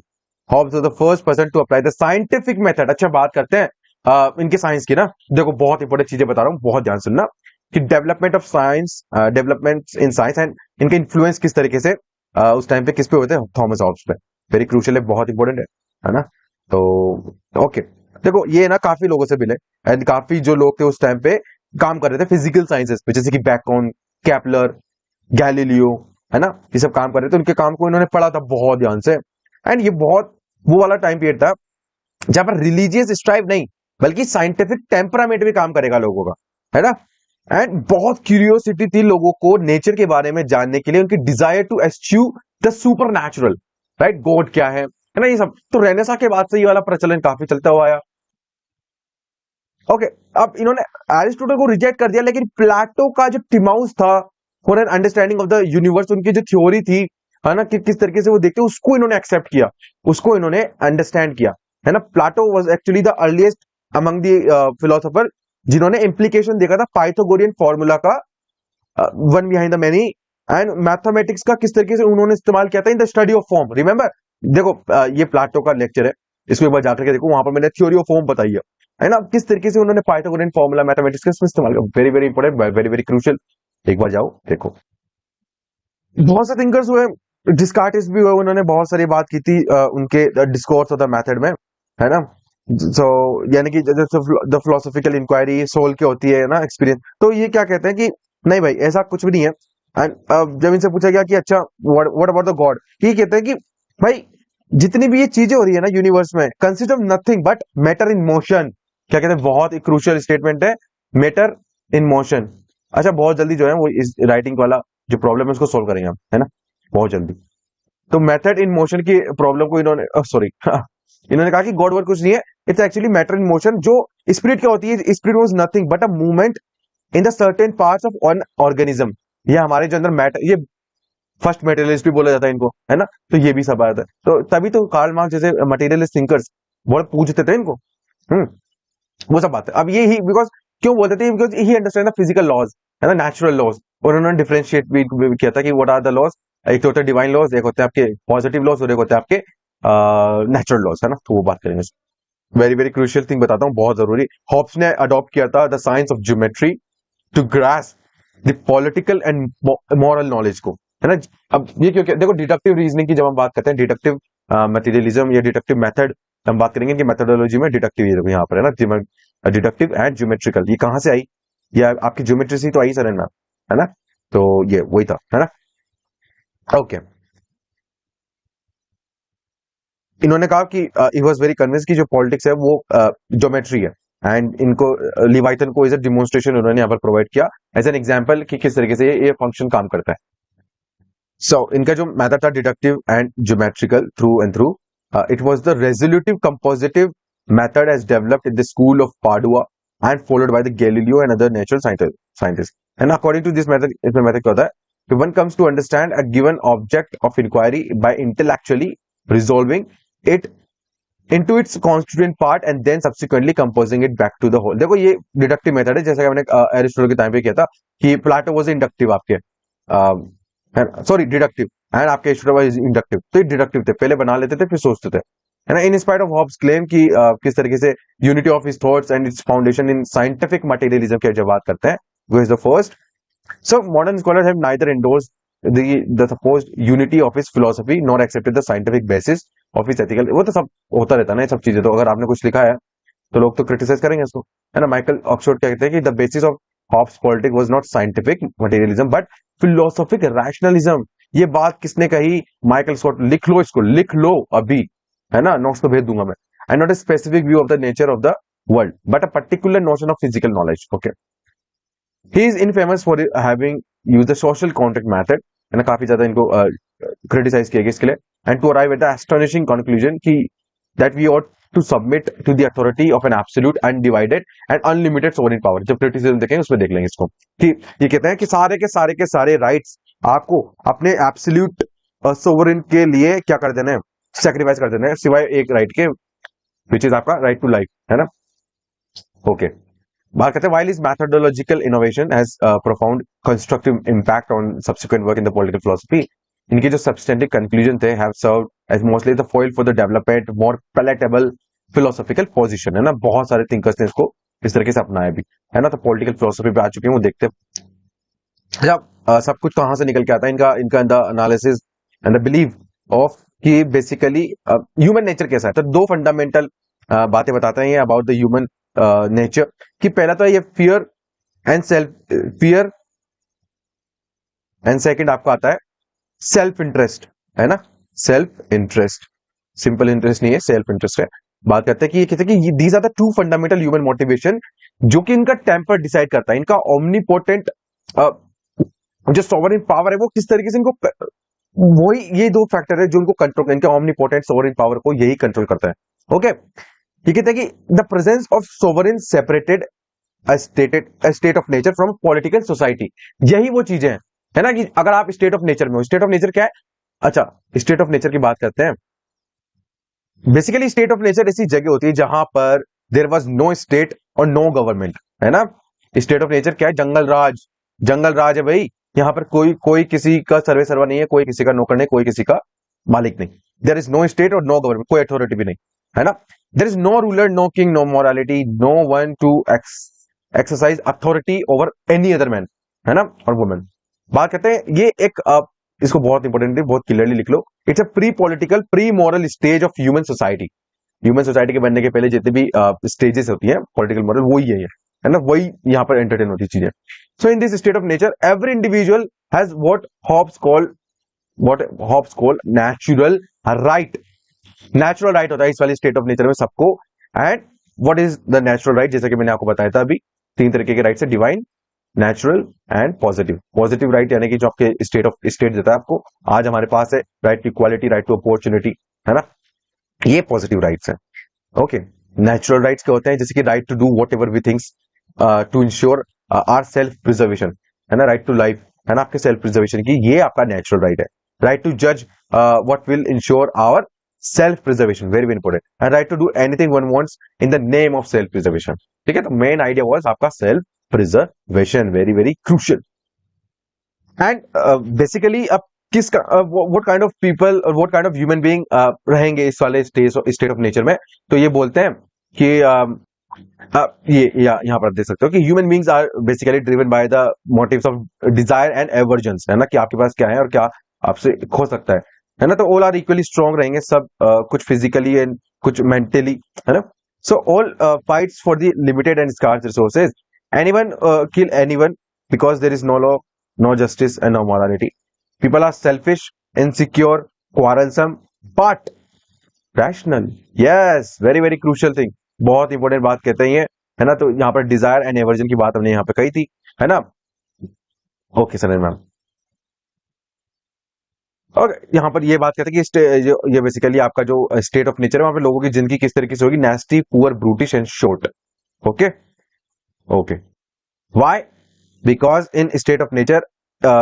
Hobbes was the first person to apply the scientific method. अच्छा बात करते हैं इनके साइंस की ना, देखो बहुत इंपॉर्टेंट चीजें बता रहा हूं, बहुत ध्यान सुनना कि development of science, development in science and इनके इन्फ्लुएंस किस तरीके से उस टाइम पे किस पे होते हैं, थॉमस हॉब्स पे। वेरी क्रूशियल है, बहुत इंपॉर्टेंट है ना। तो ओके, देखो ये ना काफी लोगों से मिले एंड काफी जो लोग थे उस टाइम पे काम कर रहे थे फिजिकल साइंसेस पे, जैसे कि बैकन, कैपलर, गैलीलियो, है ना, ये सब काम कर रहे थे। उनके काम को इन्होंने पढ़ा था बहुत ध्यान से। एंड ये बहुत वो वाला टाइम पीरियड था जहां पर रिलीजियस स्ट्राइव नहीं बल्कि साइंटिफिक टेम्परामेंट भी काम करेगा लोगों का, है ना। एंड बहुत क्यूरियोसिटी थी लोगों को नेचर के बारे में जानने के लिए, उनकी desire to eschew the supernatural, right, God क्या है ना, ये सब। तो रेनेसा के बाद से ये वाला प्रचलन काफी चलता हुआ आया। ओके, अब इन्होंने एरिस्टोटल को रिजेक्ट कर दिया, लेकिन प्लेटो का जो टिमाउस था for an understanding of the universe, उनकी जो थ्योरी थी, है ना, कि किस तरीके से वो देखते, उसको इन्होंने एक्सेप्ट किया, उसको इन्होंने अंडरस्टैंड किया, है ना। Plato was actually the earliest among the philosopher जिन्होंने इम्प्लीकेशन देखा था पाइथागोरियन फॉर्मूला का, one behind the many, and mathematics का किस तरीके से उन्होंने इस्तेमाल किया था in the study of form. Remember, देखो ये प्लेटो का लेक्चर है, इसको एक बार जाकर के देखो, वहां पर मैंने थ्योरी ऑफ फॉर्म बताई है ना, किस तरीके से उन्होंने पाइथागोरियन फॉर्मूला मैथमेटिक्स का इसमें इस्तेमाल किया। Very very important, very very crucial, एक बार जाओ देखो। बहुत से थिंकर्स हुए, डिस्कार्टिस भी हुए, उन्होंने बहुत सारी बात की थी उनके डिस्कोर्स ऑफ द मेथड में, है ना। सो यानी कि द फिलोसॉफिकल इंक्वायरी सोल की होती है ना, एक्सपीरियंस। तो ये क्या कहते हैं कि नहीं भाई ऐसा कुछ भी नहीं है। एंड जब इनसे पूछा गया कि अच्छा व्हाट अबाउट द गॉड, ये कहते हैं कि भाई जितनी भी ये चीजें हो रही है ना यूनिवर्स में, consist of nothing but matter in motion. क्या कहते हैं, बहुत ही क्रूशियल स्टेटमेंट है, मैटर इन मोशन। अच्छा बहुत जल्दी जो है वो इस राइटिंग वाला जो प्रॉब्लम है उसको सोल्व करेंगे हम, है ना, बहुत जल्दी। तो मेथड इन मोशन की प्रॉब्लम को इन्होंने सॉरी इन्होंने कहा कि गॉड वर्ड कुछ नहीं है, it's actually matter in motion. जो स्पिरिट क्या होती है, spirit was nothing but a movement in the certain parts of one organism. ये हमारे जो अंदर मैटर, ये फर्स्ट मटेरियलिस्ट भी बोला जाता है इनको, है ना। तो ये भी सब आता है, तो तभी तो कार्ल मार्क्स जैसे मटेरियलिस्ट थिंकर्स बहुत पूछते थे इनको, वो सब बात है। अब ये ही बिकॉज क्यों बोलते थे, because he understand the physical laws, है ना, नेचुरल लॉज। और उन्होंने डिफरेंशिएट भी किया था कि व्हाट आर द लॉज, एक तो होता है डिवाइन लॉज, एक होते हैं आपके पॉजिटिव लॉज, और एक होते हैं आपके नेचुरल लॉज, है ना। तो वो बात करेंगे। वेरी वेरी क्रूशियल थिंग बताता हूँ, बहुत जरूरी। हॉब्स ने अडॉप्ट किया था the science of geometry to grasp the political and moral knowledge को, है ना। अब ये क्यों, देखो डिडक्टिव रीजनिंग की जब हम बात करते हैं, डिडक्टिव मटेरियलिज्म या डिडक्टिव मेथड हम बात करेंगे कि मेथोडोलॉजी में डिडक्टिव ये देखो यहाँ पर, है ना, डिडक्टिव एंड ज्योमेट्रिकल, ये कहां से आई, ये आपकी ज्योमेट्री से तो आई सर, है ना। तो ये वही था, है ना। ओके इन्होंने कहा कि ही वाज वेरी कन्विंस कि जो पॉलिटिक्स है वो ज्योमेट्री है, एंड इनको लिवाइथन को एज अ डिमोन्स्ट्रेशन उन्होंने यहाँ पर प्रोवाइड किया एज एन एग्जांपल कि किस तरीके से ये फंक्शन काम करता है. सो इनका जो मेथड था deductive and geometrical through and through, it was the resolutive compositive method as developed in the school of Padua and followed by the Galileo and other natural scientists. And according to this method, इसमें method क्या होता है कि one comes to understand a given object of inquiry by intellectually resolving it into its constituent part and then subsequently composing it back to the whole. देखो ये डिडक्टिव मेथड है, जैसा कि मैंने एरिस्टोटल के टाइम पे किया था कि प्लेटो वाज इंडक्टिव आपके, सॉरी डिडक्टिव, एंड आपके एरिस्टोटल वाज इंडक्टिव. तो ये डिडक्टिव थे, पहले बना लेते थे फिर सोचते थे, है ना. In spite of Hobbes claim कि किस तरीके से unity of his thoughts and its foundation in scientific materialism की जब बात करते हैं, वो is the first. So modern scholars have neither endorsed the supposed unity of his philosophy nor accepted the scientific basis of his ethical. वो तो सब होता रहता है ना, ये सब चीजें. तो अगर आपने कुछ लिखा है तो लोग तो क्रिटिसाइज करेंगे इसको, है ना. माइकल ऑक्सफोर्ड क्या कहते हैं कि the basis of Hobbes politics was not scientific materialism but philosophic rationalism. ये बात किसने कही? Michael Scott. लिख लो इसको, लिख लो अभी, है ना, नोट्स तो भेज दूंगा मैं. And not a specific view of the nature of the world but a particular notion of physical knowledge. Okay, he is infamous for having used the social contract method, है ना. काफी ज्यादा इनको क्रिटिसाइज किया गया इसके लिए. And to arrive at the astonishing conclusion कि that we ought to submit to the authority of an absolute undivided and unlimited sovereign power. जब क्रिटिसिज्म देखेंगे उसमें देख लेंगे इसको कि ये कहते हैं कि सारे के सारे राइट्स आपको अपने एब्सोल्यूट सोवरेन के लिए क्या कर देना है, सैक्रिफाइस कर देना है, सिवाय एक राइट के, विच इज आपका राइट टू लाइफ, है ना. ओके, बात करते हैं while his methodological innovation has profound constructive impact on subsequent work in the political philosophy, इनके जो substantive conclusion थे have served as mostly the foil for the development more palatable philosophical position, है ना. बहुत सारे thinkers ने इसको इस तरीके से अपनाया भी, है ना. तो political philosophy पे आ चुके हैं, वो देखते हैं जब सब कुछ कहां से निकल के आता है. इनका the analysis and the believe of कि बेसिकली ह्यूमन नेचर कैसा है. तो दो फंडामेंटल बातें बताते हैं ये अबाउट द ह्यूमन नेचर कि पहला तो ये फियर एंड सेकंड आपका आता है सेल्फ इंटरेस्ट, है ना. सेल्फ इंटरेस्ट, सिंपल इंटरेस्ट नहीं है, सेल्फ इंटरेस्ट है. बात करते हैं कि ये कहते हैं कि these are the two fundamental human motivation जो कि इनका टेम्पर डिसाइड करता है. इनका ओमनीपोटेंट जो सॉवरेन पावर है वो किस तरीके से इनको, वही ये दो फैक्टर है जो इनको कंट्रोल, इनके ओमनीपोटेंट सॉवरेन पावर को यही कंट्रोल करता है. ओके, ये कहते हैं कि the presence of sovereign separated state of nature from political society. यही वो चीजें हैं, है ना, कि अगर आप स्टेट ऑफ नेचर में हो. स्टेट ऑफ नेचर क्या है? अच्छा, स्टेट ऑफ नेचर की बात करते हैं. बेसिकली स्टेट ऑफ नेचर ऐसी जगह होती है जहां पर देयर वाज नो स्टेट और नो गवर्नमेंट, है ना. स्टेट ऑफ नेचर क्या है? जंगल राज है भाई. यहां पर कोई किसी का सर्वा नहीं है, कोई किसी का नौकर नहीं, कोई किसी का मालिक नहीं. देयर इज नो स्टेट और नो गवर्नमेंट, कोई अथॉरिटी भी नहीं, है ना. There is no ruler, no king, no morality, no one to exercise authority over any other man, है ना, और वुमेन. बात करते हैं ये एक इसको बहुत इंपॉर्टेंट है, बहुत क्लियरली लिख लो. It's a pre political pre moral stage of human society. Human society के बनने के पहले जितने भी स्टेजेस होती है पॉलिटिकल मॉरल, वो ही है ना, वही यहाँ पर एंटरटेन होती है चीजें. So in this state of nature every individual has what Hobbes call natural right. Natural right होता है इस वाली स्टेट ऑफ नेचर में सबको. And what is the natural right? जैसा कि मैंने आपको बताया था अभी, तीन तरीके के राइट है, divine, natural and positive. Positive right यानी कि जो आपके स्टेट देता है आपको. आज हमारे पास है right to equality, right to opportunity, है ना, ये पॉजिटिव राइट्स हैं. ओके, नेचुरल राइट्स क्या होते हैं? जैसे कि right to do whatever we thinks to ensure our self preservation, है ना, राइट टू लाइफ, है ना, आपके सेल्फ प्रिजर्वेशन की, ये आपका नेचुरल राइट है. राइट टू जज what will ensure our self preservation, very very important. And right to do anything one wants in the name of self preservation. ठीक है, तो मेन आइडिया वाज आपका self preservation, very very crucial. And basically अब व्हाट काइंड ऑफ पीपल और what kind of human being रहेंगे इस वाले स्टेट ऑफ नेचर में? तो ये बोलते हैं कि ये यहाँ पर देख सकते हो कि human beings are basically driven by the motives of desire and aversions, है ना, कि आपके पास क्या है और क्या आपसे खो सकता है ना. तो ऑल आर इक्वली स्ट्रॉन्ग रहेंगे सब, कुछ फिजिकली एंड कुछ मेंटली, है ना. So all fights for the limited and scarce resources. Anyone kill anyone because there is no law, no justice, and no morality. People are selfish, insecure, quarrelsome, but rational, yes, very very crucial thing, बहुत इंपॉर्टेंट बात कहते हैं ये, है ना। तो यहाँ पर डिजायर एंड एवर्जन की बात हमने यहाँ पे कही थी, है ना। Okay sir ma'am. और यहाँ पर ये बात कहते हैं कि ये बेसिकली आपका जो स्टेट ऑफ नेचर है, वहां पे लोगों की जिंदगी किस तरीके से होगी, nasty, poor, brutish and short. Okay okay, why? Because in state of nature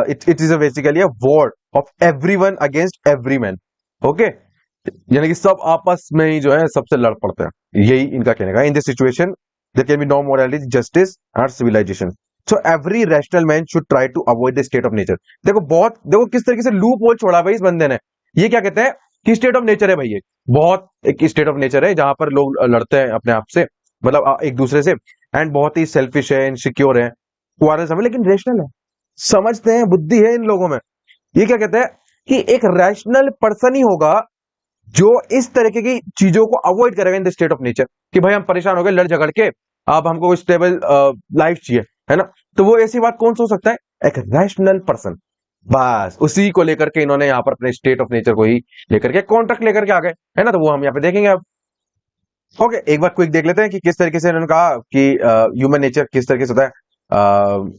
it is basically a war of everyone against everyman. Okay, यानी कि सब आपस में ही जो है सबसे लड़ पड़ते हैं, यही इनका कहने का। In this situation there can be no morality, justice और civilisation, so every rational man should try to avoid the state of nature. देखो किस तरीके से लूप होल छोड़ा भाई इस बंदे ने। ये क्या कहते हैं कि स्टेट ऑफ नेचर है भाई, ये बहुत एक स्टेट ऑफ नेचर है जहां पर लोग लड़ते हैं अपने आप से, मतलब एक दूसरे से, एंड बहुत ही सेल्फिश है, इनसिक्योर है, क्वारल्स है, लेकिन रेशनल है, समझते हैं, बुद्धि है इन लोगों में। ये क्या कहते हैं कि एक रैशनल पर्सन ही होगा जो इस तरीके की चीजों को अवॉइड करेगा इन द स्टेट ऑफ नेचर, कि भाई हम परेशान हो गए लड़ झगड़ के, अब हमको स्टेबल लाइफ चाहिए, है ना। तो वो ऐसी बात कौन सोच सकता है, एक रैशनल पर्सन। बस उसी को लेकर के इन्होंने यहाँ पर अपने स्टेट ऑफ नेचर को ही लेकर के कॉन्ट्रैक्ट लेकर के आ गए, है ना। तो वो हम यहाँ पे देखेंगे अब। ओके, एक बार क्विक देख लेते हैं कि किस तरीके से इन्होंने कहा कि ह्यूमन नेचर किस तरीके से होता है।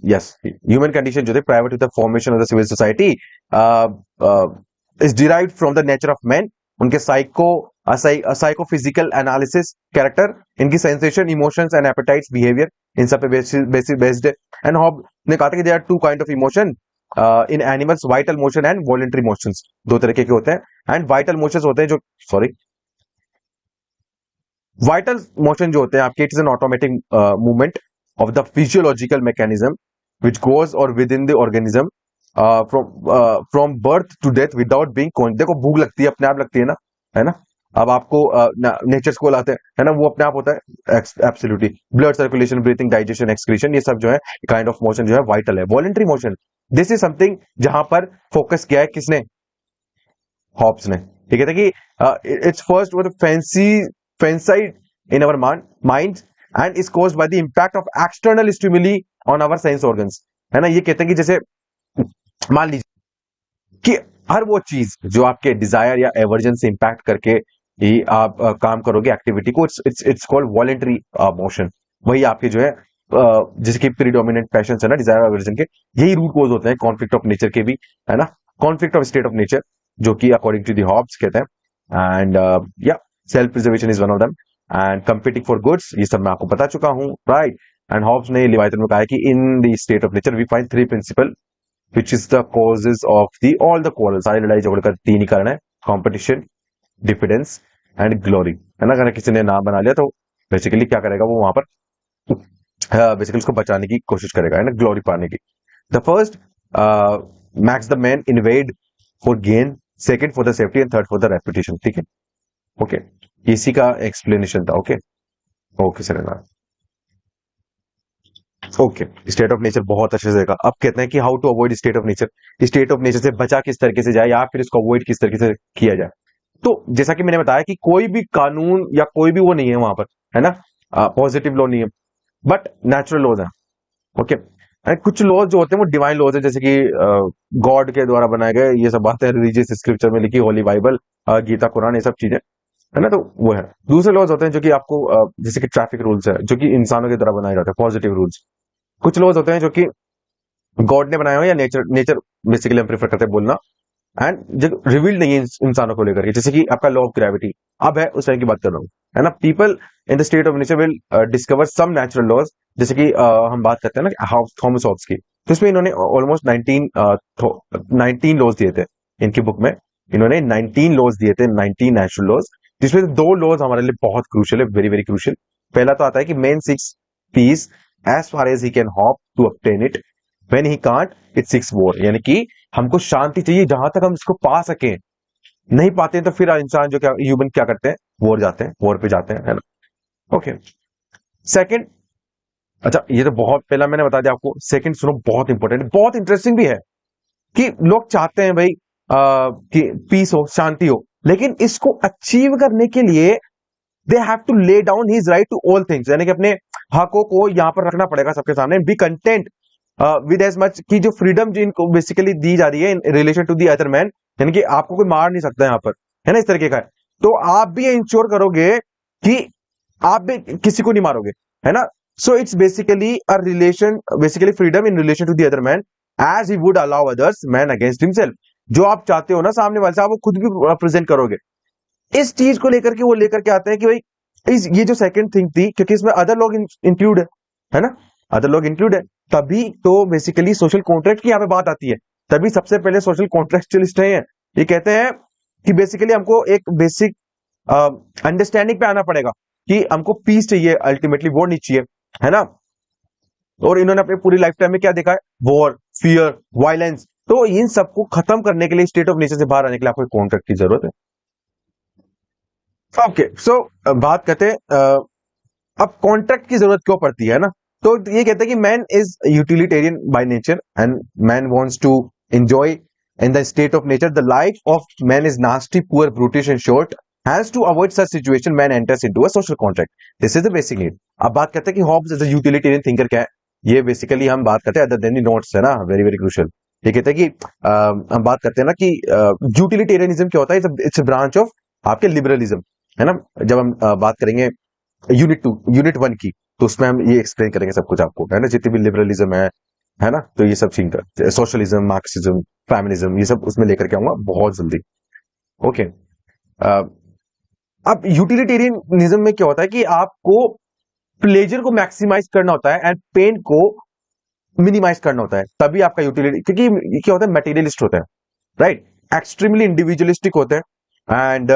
यस, ह्यूमन कंडीशन जो थे private to the formation of the civil society is derived from the nature of man, उनके साइकोफिजिकल एनालिसिस, कैरेक्टर, इनकी sensation, emotions and appetites, behaviour, इन सब पे बेस्ड है। एंड हॉब ने कहा था कि there are two kind of emotion in animals, vital motion and voluntary motions, दो तरीके के होते हैं। एंड वाइटल मोशंस होते हैं जो, सॉरी, वाइटल मोशन जो होते हैं आपके, it is an automatic movement of the physiological mechanism which goes और within the organism from birth to death without being conscious. देखो भूख लगती है, अपने आप लगती है ना। अब आपको नेचर को लाते हैं, है ना, वो अपने आप होता है absolutely. Blood circulation, breathing, digestion, excretion, ये सब जो है काइंड ऑफ मोशन जो है वाइटल है। Voluntary motion, this is something जहां पर फोकस किया है किसने, हॉब्स ने। ठीक है कि इट्स फर्स्ट वो fancite in our mind and is caused by the impact of external stimuli on our sense organs, है ना। ये कहते हैं कि जैसे मान लीजिए कि हर वो चीज जो आपके डिजायर या एवर्जन से इंपैक्ट करके ही आप काम करोगे एक्टिविटी को, इट्स कॉल्ड वॉलेंट्री मोशन। वही आपके जो है जिसके प्रीडोमिनेंट पैशन है ना, डिजायर एवर्जन के, यही रूट कोज होते हैं कॉन्फ्लिक्ट ऑफ नेचर के भी, है ना। Conflict of state of nature जो कि अकॉर्डिंग टू दी हॉब्स कहते हैं। एंड या self preservation is one of them, and competing for goods, ये सब मैं आपको बता चुका हूं, राइट। एंड हॉब्स ने लिवाइथन में कहा है कि in the state of nature we find three principal which is the causes of the all the quarrel, सारी लड़ाई झगड़ का तीन ही कारण है, कॉम्पिटिशन, डिफिडेंस एंड ग्लोरी, है ना। अगर किसी ने नाम बना लिया तो बेसिकली क्या करेगा वो वहां पर बेसिकली उसको बचाने की कोशिश करेगा, है ना, ग्लोरी पाने की। The first makes the man invade for gain, second for the safety and third for the reputation. ठीक है, ओके, इसी का एक्सप्लेनेशन था। Okay okay sir, okay. State of nature बहुत अच्छे से देखा। अब कहते हैं कि how to avoid state of nature, state of nature से बचा किस तरीके से जाए या फिर इसको अवॉइड किस तरीके से किया जाए। तो जैसा कि मैंने बताया कि कोई भी कानून या कोई भी वो नहीं है वहां पर, है ना, पॉजिटिव लॉ नहीं है, बट नेचुरल लॉज है। ओके, कुछ लॉज जो होते हैं वो डिवाइन लॉज है, जैसे कि गॉड के द्वारा बनाए गए, ये सब बातें रिलीजियस स्क्रिप्चर में लिखी, होली बाइबल, गीता, कुरान, ये सब चीजें, है ना। तो वो है। दूसरे लॉज होते हैं जो कि आपको जैसे कि ट्रैफिक रूल्स है, जो कि इंसानों की तरह बनाए जाते हैं, पॉजिटिव रूल्स। कुछ लॉज होते हैं जो कि गॉड ने बनाए हुए या नेचर नेचर बेसिकली हम प्रेफर करते हैं बोलना, एंड जो रिवील्ड नहीं है इंसानों को लेकर के, जैसे कि आपका लॉ ऑफ ग्रेविटी, अब है उस टाइम की बात कर रहा हूँ, है ना। People in the state of nature will discover some natural laws, जैसे कि हम बात करते हैं ना थॉमस हॉब्स की, तो इसमें इन्होंने ऑलमोस्ट 19 लॉज दिए थे इनकी बुक में। इन्होंने 19 लॉज दिए थे, 19 नेचुरल लॉज, जिसमें दो लॉज हमारे लिए बहुत क्रूशियल है, वेरी वेरी क्रूशियल। पहला तो आता है कि man seeks peace as far as he can hope to obtain it, when he can't it seeks war, यानी कि हमको शांति चाहिए जहां तक हम इसको पा सकें, नहीं पाते हैं तो फिर इंसान जो क्या ह्यूमन क्या करते हैं, वॉर जाते हैं, वॉर पे जाते हैं, है ना। ओके, सेकंड, अच्छा ये तो बहुत पहला मैंने बता दिया आपको। सेकंड सुनो, बहुत इंपॉर्टेंट, बहुत इंटरेस्टिंग भी है, कि लोग चाहते हैं भाई कि पीस हो, शांति हो, लेकिन इसको अचीव करने के लिए they have to lay down his right to all things, यानी कि अपने हकों को यहां पर रखना पड़ेगा सबके सामने, be content with as much, की जो फ्रीडम जिनको बेसिकली दी जा रही है in relation to the other man, यानी कि आपको कोई मार नहीं सकता यहां पर, है ना, इस तरीके का है। तो आप भी इंश्योर करोगे कि आप भी किसी को नहीं मारोगे, है ना। So it's basically a relation, basically freedom in relation to the other man as he would allow others man against himself. जो आप चाहते हो ना सामने वाले से, आप वो खुद भी प्रेजेंट करोगे। इस चीज को लेकर के वो लेकर के आते हैं कि भाई ये जो सेकंड थिंग थी, क्योंकि इसमें अदर लोग इंक्लूड है ना, अदर लोग इंक्लूड है, तभी तो बेसिकली सोशल कॉन्ट्रैक्ट की यहाँ पे बात आती है। तभी सबसे पहले सोशल कॉन्ट्रैक्चुअलिस्ट है ये कहते हैं कि बेसिकली हमको एक बेसिक अंडरस्टैंडिंग पे आना पड़ेगा कि हमको पीस चाहिए, अल्टीमेटली वॉर नहीं चाहिए, है ना। और इन्होंने अपनी पूरी लाइफ टाइम में क्या देखा है, वॉर, फियर, वायलेंस। तो इन सबको खत्म करने के लिए, स्टेट ऑफ नेचर से बाहर आने के लिए आपको कॉन्ट्रैक्ट की जरूरत है। ओके, सो बात करते हैं अब कॉन्ट्रैक्ट की जरूरत क्यों पड़ती है ना। तो ये कहते हैं कि man is utilitarian by nature and man wants to enjoy in the state of nature. The life of man is nasty, poor, brutish and short. Has to avoid such situation man enters into a social contract. This is the basic need. अब बात करते हैं कि Hobbes as a utilitarian thinker क्या है। ये बेसिकली हम बात करते हैं अदर देन द नोट्स, है ना, वेरी वेरी क्रूशियल। ये कहते हैं कि हम बात करते हैं ना कि यूटिलिटेरियनिज्म क्या होता है, इट्स अ ब्रांच ऑफ आपके लिबरलिज्म, है ना। जब हम बात करेंगे यूनिट 1 की, तो उसमें हम ये एक्सप्लेन करेंगे सब कुछ आपको, है ना, जितनी भी लिबरलिज्म है ना। तो ये सब सीन सोशलिज्म, मार्क्सिज्म, फेमिनिज्म, ये सब उसमें लेकर के आऊंगा बहुत जल्दी। ओके, अब यूटिलिटेरियनिज्म में क्या होता है कि आपको प्लेजर को मैक्सिमाइज करना होता है एंड पेन को मिनिमाइज करना होता है, तभी आपका यूटिलिटी, क्योंकि ये क्या होता है, मटेरियलिस्ट होता है, राइट, एक्सट्रीमली इंडिविजुअलिस्टिक होते हैं। एंड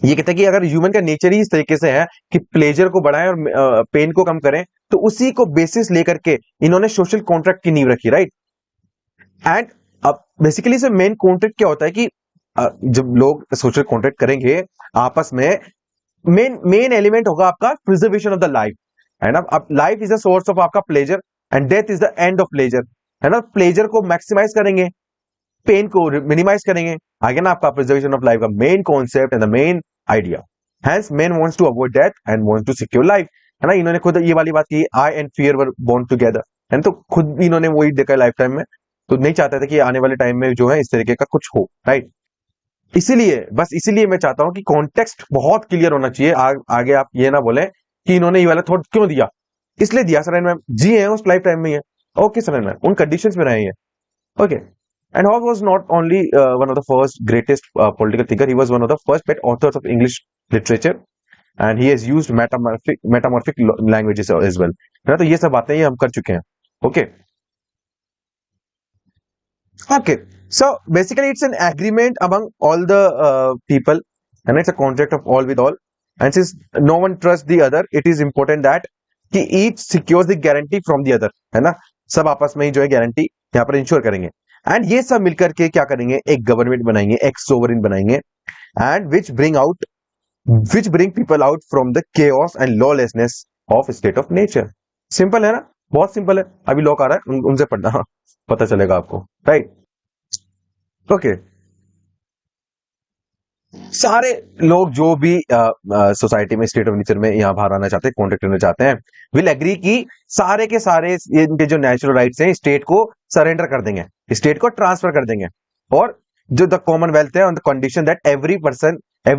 ये कहते हैं कि अगर ह्यूमन का नेचर ही इस तरीके से है कि प्लेजर को बढ़ाएं और पेन को कम करें, तो उसी को बेसिस लेकर के इन्होंने सोशल कॉन्ट्रैक्ट की नींव रखी, राइट। एंड अब बेसिकली से मेन कॉन्ट्रैक्ट क्या होता है कि जब लोग सोशल कॉन्ट्रैक्ट करेंगे आपस में, मेन एलिमेंट होगा आपका प्रिजर्वेशन ऑफ द लाइफ, है ना। अब life is the source of आपका pleasure and death is the end of pleasure, है ना। प्लेजर को मैक्सिमाइज करेंगे, पेन को मिनिमाइज करेंगे, आगे ना आपका प्रिजर्वेशन ऑफ लाइफ का main concept and the main idea. Hence man wants to avoid death and wants to secure life, है ना। इन्होंने खुद ये वाली बात की, I and fear were born together, है ना। तो खुद भी इन्होंने वही देखा लाइफ टाइम में, तो नहीं चाहते थे कि आने वाले टाइम में जो है इस तरीके का कुछ हो, राइट। इसीलिए, बस इसीलिए मैं चाहता हूं कि कॉन्टेक्स्ट बहुत क्लियर होना चाहिए। आगे आप ये ना बोले कि इन्होंने ये वाला थॉट क्यों दिया, इसलिए दिया सर मैम, जी है उस लाइफ टाइम में ही है, ओके सर मैम, उन कंडीशंस में रहे हैं, okay. And Hobbes was not only one of the first greatest political thinker, he was one of the first pet authors of English literature, and he has used metamorphic languages as well. है ना, तो ये सब बातें ये हम कर चुके हैं, okay. Okay, so basically it's an agreement among all the people, and it's a contract of all with all. And since no one trusts the other, it is important that कि each secures the guarantee from the other, है ना। सब आपस में ही जो है गारंटी यहाँ पर इंश्योर करेंगे, एंड ये सब मिलकर के क्या करेंगे, एक गवर्नमेंट बनाएंगे, एक सोवरेन बनाएंगे, and which bring people out from the chaos and lawlessness of state of nature. Simple है ना, बहुत सिंपल है। अभी लॉक आ रहा है, उनसे पढ़ना, हाँ, पता चलेगा आपको, राइट। ओके, सारे लोग जो भी सोसाइटी में स्टेट ऑफ नेचर में यहाँ बाहर आना चाहते हैं, कॉन्ट्रैक्ट करना चाहते हैं, विल एग्री कि सारे के सारे इनके जो नेचुरल राइट्स हैं स्टेट को सरेंडर कर देंगे, स्टेट को ट्रांसफर कर देंगे, और जो द कॉमनवेल्थ है on the condition that every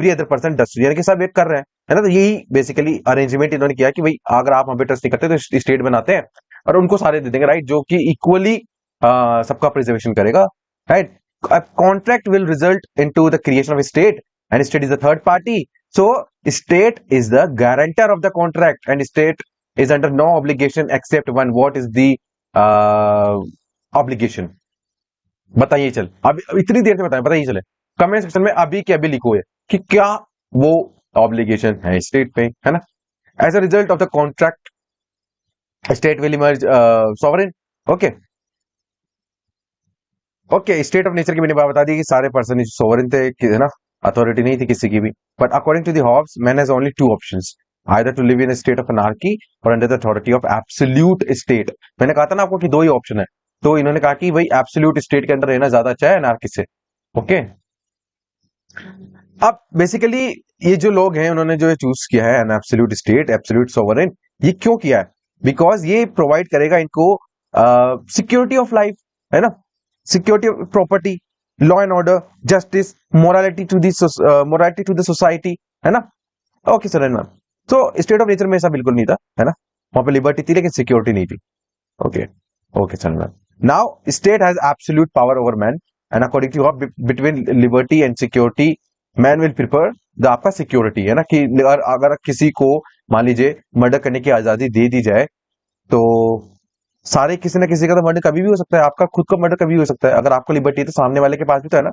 other person dust, यानी कि सब एक कर रहे हैं, है ना। तो यही बेसिकली अरेंजमेंट इन्होंने किया कि भाई अगर आप हम पे ट्रस्ट नहीं करते तो स्टेट बनाते हैं और उनको सारे दे देंगे, राइट, जो कि इक्वली सबका प्रिजर्वेशन करेगा, right. A contract will result into the creation of a state, and state is the third party. So state is the guarantor of the contract, and state is under no obligation except one. What is the obligation? बताइए, चल अब इतनी देर से बताएं, बताइए चले कमेंट सेक्शन में अभी के अभी लिखो है कि क्या वो ऑब्लिगेशन है स्टेट पे, है ना। As a result of the contract state will emerge sovereign, okay. Okay, state of nature की मैंने बात बता दी कि सारे पर्सन सोवरेन थे, है ना, अथॉरिटी नहीं थी किसी की भी। But according to the Hobbes, man has only two options, either to live in a state of anarchy और under the authority of absolute state. मैंने कहा था ना आपको कि दो ही ऑप्शन है, तो इन्होंने कहा कि भाई एब्सोल्यूट स्टेट के अंदर रहना ज्यादा अच्छा है अनार्की से, ओके। अब बेसिकली ये जो लोग हैं उन्होंने जो चूज किया है an absolute state, absolute sovereign, ये क्यों किया है? बिकॉज ये प्रोवाइड करेगा इनको सिक्योरिटी ऑफ लाइफ, है ना, security of property, law and order, justice, morality to the society, है ना। ओके सर, ना तो स्टेट ऑफ नेचर में ऐसा बिल्कुल नहीं था, है ना। वहां पे लिबर्टी थी लेकिन सिक्योरिटी नहीं थी। ओके ओके सर, ना now state has absolute power over man and according to between liberty and security man will prefer the आपका सिक्योरिटी, है ना। कि अगर किसी को मान लीजिए मर्डर करने की आजादी दे दी जाए तो सारे किसी ना किसी का तो मर्डर कभी भी हो सकता है, आपका खुद का मर्डर कभी भी हो सकता है। अगर आपको लिबर्टी है तो सामने वाले के पास भी तो है ना।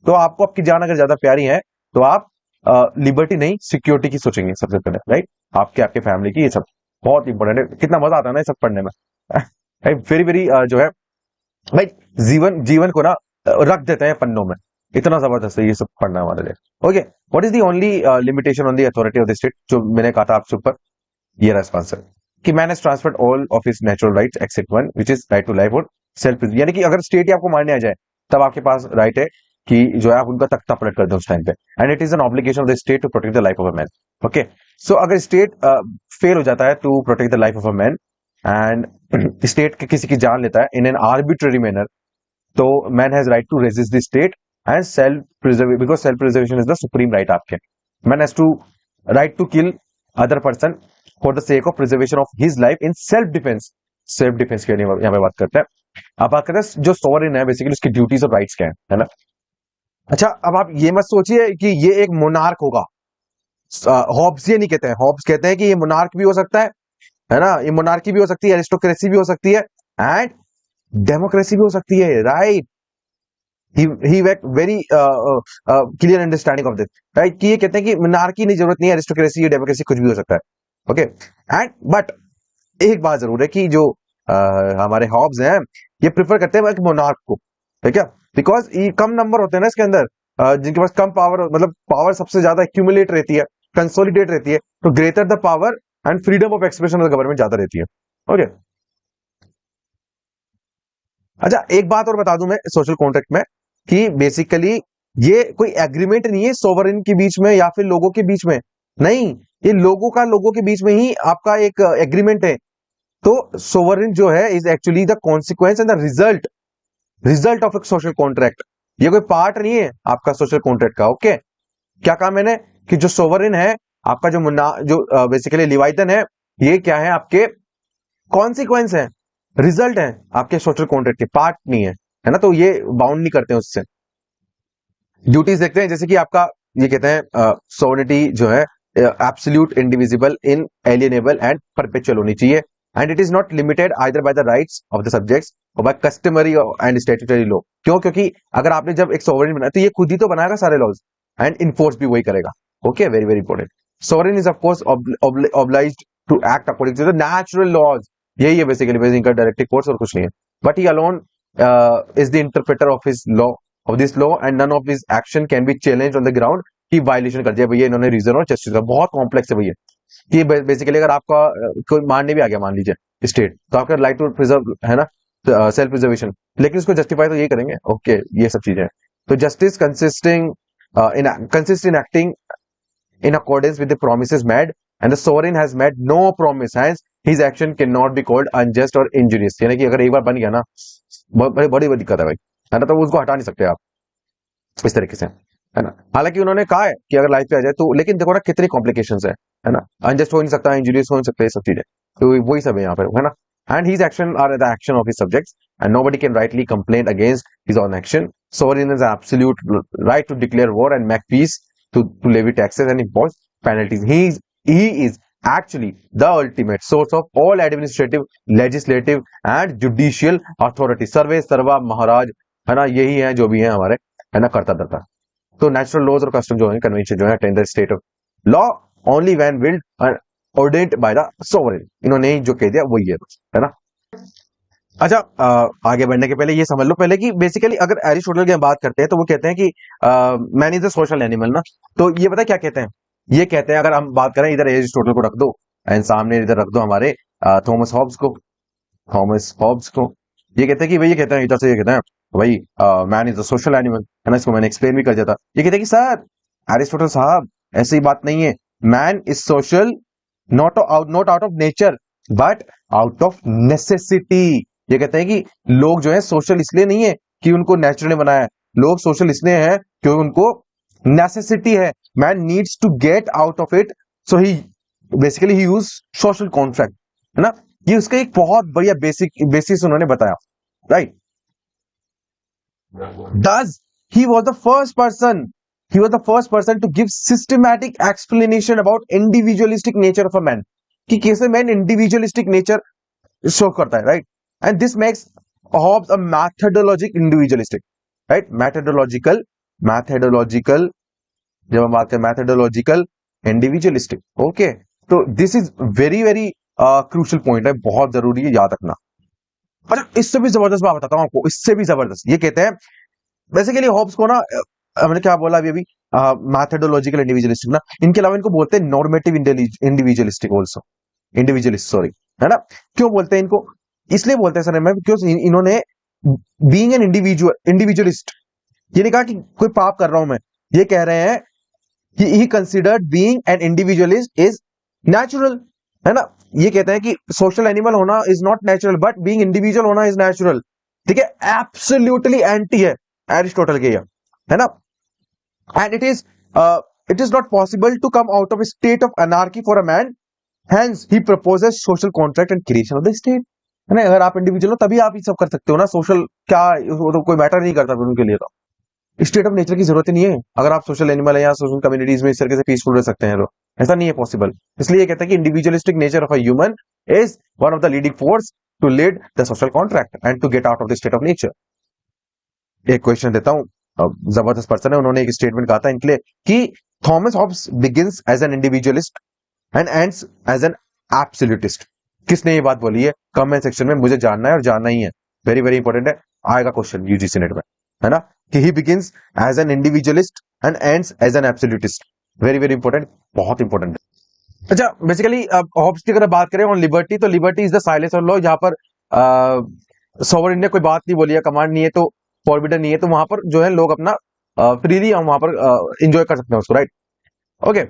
तो आपको आपकी जान अगर ज्यादा प्यारी है तो आप लिबर्टी नहीं सिक्योरिटी की सोचेंगे सबसे पहले, राइट। आपके आपके फैमिली की, ये सब बहुत इंपॉर्टेंट है। कितना मजा आता है ना ये सब पढ़ने में। वेरी वेरी जो है भाई, जीवन जीवन को ना रख देते हैं पन्नों में, इतना जबरदस्त है ये सब पढ़ना हमारे लिए। Okay, what is the only limitation on the authority of the state, जो मैंने कहा था आपसे ऊपर, ये रेस्पॉन्स है कि man has transferred all of his natural rights except one which is right to life और सेल्फ, यानी कि अगर स्टेट ही आपको मारने आ जाए तब आपके पास राइट है कि जो है आप उनका तख्ता पलट कर दें उस टाइम पे, and it is an obligation of the state to protect the life of a man. Okay, so अगर स्टेट फेल हो जाता है to protect the life of a man and state के किसी की जान लेता है इन एन आर्बिट्ररी मैनर, तो man has right to resist the state and self preserve, because self preservation is the supreme right आपके। Man has to right to kill other person for the sake of preservation of his life in self defence. Self defence के लिए यहाँ पे बात करते हैं। अब बात करते हैं जो सॉवरेन है बेसिकली उसकी ड्यूटीज और राइट्स क्या है ना। अच्छा, अब आप ये मत सोचिए कि ये एक मोनार्क होगा। हॉब्स ये नहीं कहते हैं, हॉब्स कहते हैं कि ये मोनार्क भी हो सकता है ना, ये मोनार्की भी हो सकती है, एरिस्टोक्रेसी भी हो सकती है एंड डेमोक्रेसी भी हो सकती है, right. He very clear understanding of this, right. कि ये कहते हैं कि मोनार्की नहीं, जरूरत नहीं है, एरिस्टोक्रेसी या डेमोक्रेसी कुछ भी हो सकता है। ओके, एंड बट एक बात जरूर है कि जो हमारे हॉब्स हैं ये प्रिफर करते हैं मोनार्क को, ठीक है, बिकॉज ये कम नंबर होते हैं ना इसके अंदर, जिनके पास कम पावर, मतलब पावर सबसे ज्यादा एक्यूमुलेट रहती है, कंसोलिडेट रहती है, तो greater the power and freedom of expression of the government ज्यादा रहती है। ओके, अच्छा एक बात और बता दूं मैं सोशल कॉन्ट्रैक्ट में कि बेसिकली ये कोई एग्रीमेंट नहीं है सोवरेन के बीच में या फिर लोगों के बीच में, नहीं, ये लोगों के बीच में ही आपका एक एग्रीमेंट है। तो सोवरेन जो है is actually the consequence and the result of A social contract. ये कोई पार्ट नहीं है आपका सोशल कॉन्ट्रैक्ट का। ओके, क्या कहा मैंने कि जो सोवरेन है आपका, जो बेसिकली लिवाइदन है, ये क्या है आपके कॉन्सिक्वेंस है, रिजल्ट है आपके सोशल कॉन्ट्रैक्ट के, पार्ट नहीं है ना। तो ये बाउंड नहीं करते हैं उससे। ड्यूटीज देखते हैं, जैसे कि आपका ये कहते हैं सोवरेनिटी जो है absolute, indivisible, inalienable and perpetual होनी चाहिए, and it is not limited either by the rights of the subjects और by customary and statutory law. क्यों? क्योंकि अगर आपने जब एक सोवरेन बनाया तो ये खुद ही तो बनाएगा सारे लॉज एंड इन्फोर्स भी वही करेगा। Okay, very very important. Sovereign is of course obliged to act according to the natural laws, यही है बेसिकली इनका डायरेक्टिव कोर्स और कुछ नहीं है। But he alone is the interpreter of his law, of this law, and none of his action can be challenged on the ground कि वायलेशन कर दिया भैया इन्होंने रीजन और जस्टिस का। बहुत कॉम्प्लेक्स है भैया कि बेसिकली अगर आपका कोई मारने भी आ गया मान लीजिए स्टेट, तो आपका राइट टू प्रिजर्व है ना, सेल्फ प्रिजर्वेशन, लेकिन उसको जस्टिफाई तो यही करेंगे। ओके, ये सब चीजें। तो justice consist in acting in accordance with the promises made, and the sovereign has made no promise, hence his action cannot be called unjust or injurious। यानी कि अगर एक बार बन गया ना, बड़ी बड़ी दिक्कत है भाई, है ना, तो उसको हटा नहीं सकते आप इस तरीके से, है ना। हालांकि उन्होंने कहा है कि अगर लाइफ पे आ जाए तो, लेकिन देखो ना कितनी कॉम्प्लिकेशंस है ना, अनजस्ट हो नहीं सकता, इंजूरियस हो नहीं सकता, ये सब चीजें, तो वही सब है यहाँ पर, है ना। And his action are the action of his subjects, and nobody can rightly complain against his own action. Sovereign has absolute right to declare war and make peace, to levy taxes and impose penalties. He is actually the ultimate source of all administrative, legislative and judicial authority. सर्वे सर्वा महाराज, है ना, यही है जो भी है हमारे, है ना, करता धरता। तो नेचुरल लॉज और कस्टम जो है, कन्वेंशन जो है, attend the state of law only when willed and ordained by the sovereign. इन्होंने जो कह दिया वही है ना। अच्छा, आगे बढ़ने के पहले ये समझ लो पहले कि बेसिकली अगर एरिस्टोटल की बात करते हैं तो वो कहते हैं कि man is the social animal ना। तो ये पता क्या कहते हैं, ये कहते हैं, अगर हम बात करें इधर एरिस्टोटल को रख दो एंड सामने इधर रख दो हमारे थॉमस हॉब्स को, ये कहते हैं कि भाई, ये कहते हैं इधर से, ये कहते हैं भाई man is the social animal, है ना। इसको मैंने एक्सप्लेन भी कर दिया था। ये कहते हैं कि सर एरिस्टोटल साहब ऐसी बात नहीं है, man is social not out of nature but out of necessity. ये कहते हैं कि लोग जो है सोशल इसलिए नहीं है कि उनको नेचुरल ने बनाया है, लोग सोशल इसलिए हैं क्योंकि उनको नेसेसिटी है, man needs to get out of it, so he basically he use social contract, है ना। ये उसका एक बहुत बढ़िया बेसिस उन्होंने बताया, right. Thus, he was the first person. He was the first person to give systematic explanation about individualistic nature of a man. कि कैसे मैन individualistic nature शो करता है, right? And this makes Hobbes a methodologic individualistic, right? Methodological. जब हम बात करें methodological individualistic, okay? तो this is very crucial point है, बहुत जरूरी है, याद रखना। अच्छा, इससे भी जबरदस्त बात बताता हूं आपको, इससे भी जबरदस्त। ये कहते हैं बेसिकली हॉब्स को ना, हमने क्या बोला अभी मैथोडोलॉजिकल इंडिविजुअलिस्टिक ना, इनके अलावा इनको बोलते हैं normative individualistic also, individualist, sorry, है ना। क्यों बोलते हैं इनको? इसलिए बोलते हैं सर मैं, क्यों इन्होंने बीइंग एन इंडिविजुअलिस्ट, ये नहीं कहा कि कोई पाप कर रहा हूं मैं, ये कह रहे हैं he considered being an individualist is natural, है ना। ये कहते हैं कि सोशल एनिमल होना is not natural but being individual होना इज नेचुरल, ठीक है। एब्सोल्युटली एंटी है एरिस्टोटल के, है ना। And it is not possible to come out of state of anarchy for a man, hence he proposes social contract and creation of the state, है ना। अगर आप इंडिविजुअल हो तभी आप ये सब कर सकते हो ना, सोशल क्या वो तो कोई मैटर नहीं करता उनके लिए, तो स्टेट ऑफ नेचर की जरूरत ही नहीं है। अगर आप सोशल एनिमल है या सोशल कम्युनिटीज में इस तरीके से पीसफुल रह सकते हैं, तो ऐसा नहीं है पॉसिबल। इसलिए कहता है कि individualistic nature of a human is one of the leading force to lead the social contract and to get out of the state of nature. एक क्वेश्चन देता हूं, जबरदस्त पर्सन है, उन्होंने एक स्टेटमेंट कहा था इनके लिए कि Thomas Hobbes begins as an individualist and ends as an absolutist. किसने ये बात बोली है? कमेंट सेक्शन में मुझे जानना है, और जानना ही है, वेरी इंपॉर्टेंट है, आएगा क्वेश्चन यूजीसी नेट में, है ना, कि he begins as an individualist and ends as an absolutist. Very important, बहुत इंपॉर्टेंट है। अच्छा, बेसिकली हॉब्स की अगर बात करें ऑन लिबर्टी, तो liberty is the silence of law. जहां पर सोवरेन ने कोई बात नहीं बोली है, कमांड नहीं है, तो फॉरबिडन नहीं है, तो वहां पर जो है लोग अपना फ्रीली हम वहां पर एंजॉय कर सकते हैं उसको, राइट। ओके,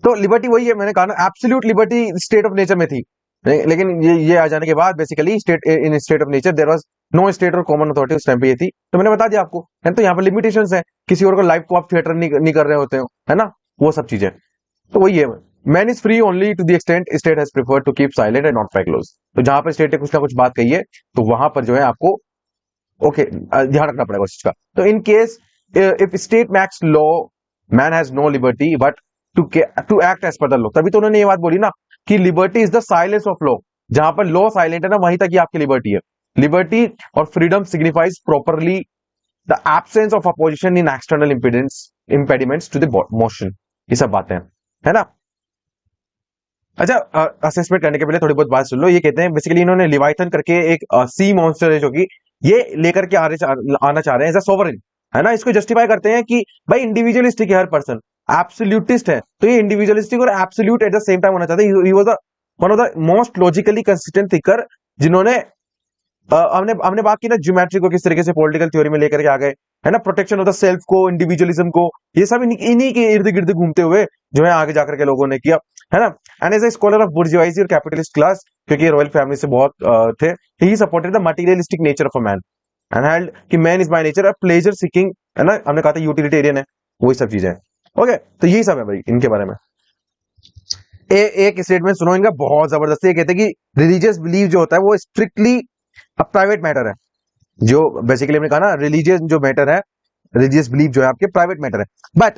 तो लिबर्टी वही है, मैंने कहा ना, absolute liberty state of nature में थी, लेकिन ये आ जाने के बाद basically state in state of nature there was no state और कॉमन अथॉरिटी, उस टाइम पे ये थी। तो मैंने बता दिया आपको, है तो यहाँ पर लिमिटेशंस है, किसी और को लाइफ को आप थिएटर नहीं कर रहे होते हो, है ना, वो सब चीजें। तो वही है, man is free only to the extent state has preferred to keep silent and not break laws. तो जहां पर स्टेट ने कुछ ना कुछ बात कही है, तो वहां पर जो है आपको ध्यान रखना पड़ेगा उस चीज का। तो in case if state makes law, man has no liberty but to act as per the law. तभी तो उन्होंने ये बात बोली ना कि liberty is the silence of law. जहां पर लॉ साइलेंट है ना, वहीं तक ही आपकी लिबर्टी है। लिबर्टी और freedom signifies properly the absence of opposition in external impediments to the motion. ये सब बातें हैं, है ना। अच्छा, असेसमेंट करने के पहले थोड़ी बहुत बात सुन लो। ये कहते हैं बेसिकली इन्होंने लिवाइथन करके एक सी मॉन्स्टर है, जो कि ये लेकर के आना चाह रहे हैं एज अ सोवरेन, है ना। इसको जस्टिफाई करते हैं कि भाई इंडिविजुअलिस्टिक है हर पर्सन, एब्सोल्यूटिस्ट है, तो ये इंडिविजुअलिस्टिक और absolute at the same time होना चाहते हैं। He was one of the most logically consistent thinker, जिन्होंने हमने बात की ना ज्योमेट्री को किस तरीके से पॉलिटिकल थ्योरी में लेकर के आ गए, है ना। प्रोटेक्शन ऑफ द सेल्फ को, इंडिविजुअलिज्म को, ये सब इन्हीं के इर्द गिर्द घूमते हुए जो है आगे जाकर के लोगों ने किया, है ना। And as a scholar of bourgeoisie और कैपिटलिस्ट क्लास, क्योंकि रॉयल फैमिली से बहुत थे, he supported the materialistic nature of a man and held कि man is by nature a pleasure seeking, है ना। हमने कहा था यूटिलिटेरियन है, वही सब चीजें। ओके, तो यही सब है भाई इनके बारे में। एक स्टेटमेंट सुनो इनका, बहुत जबरदस्त। ये कहते हैं कि रिलीजियस बिलीव जो होता है वो स्ट्रिक्टली अब प्राइवेट मैटर है। जो बेसिकली हमने कहा ना, रिलीजियस जो मैटर है, रिलीजियस बिलीफ जो है आपके प्राइवेट मैटर है, but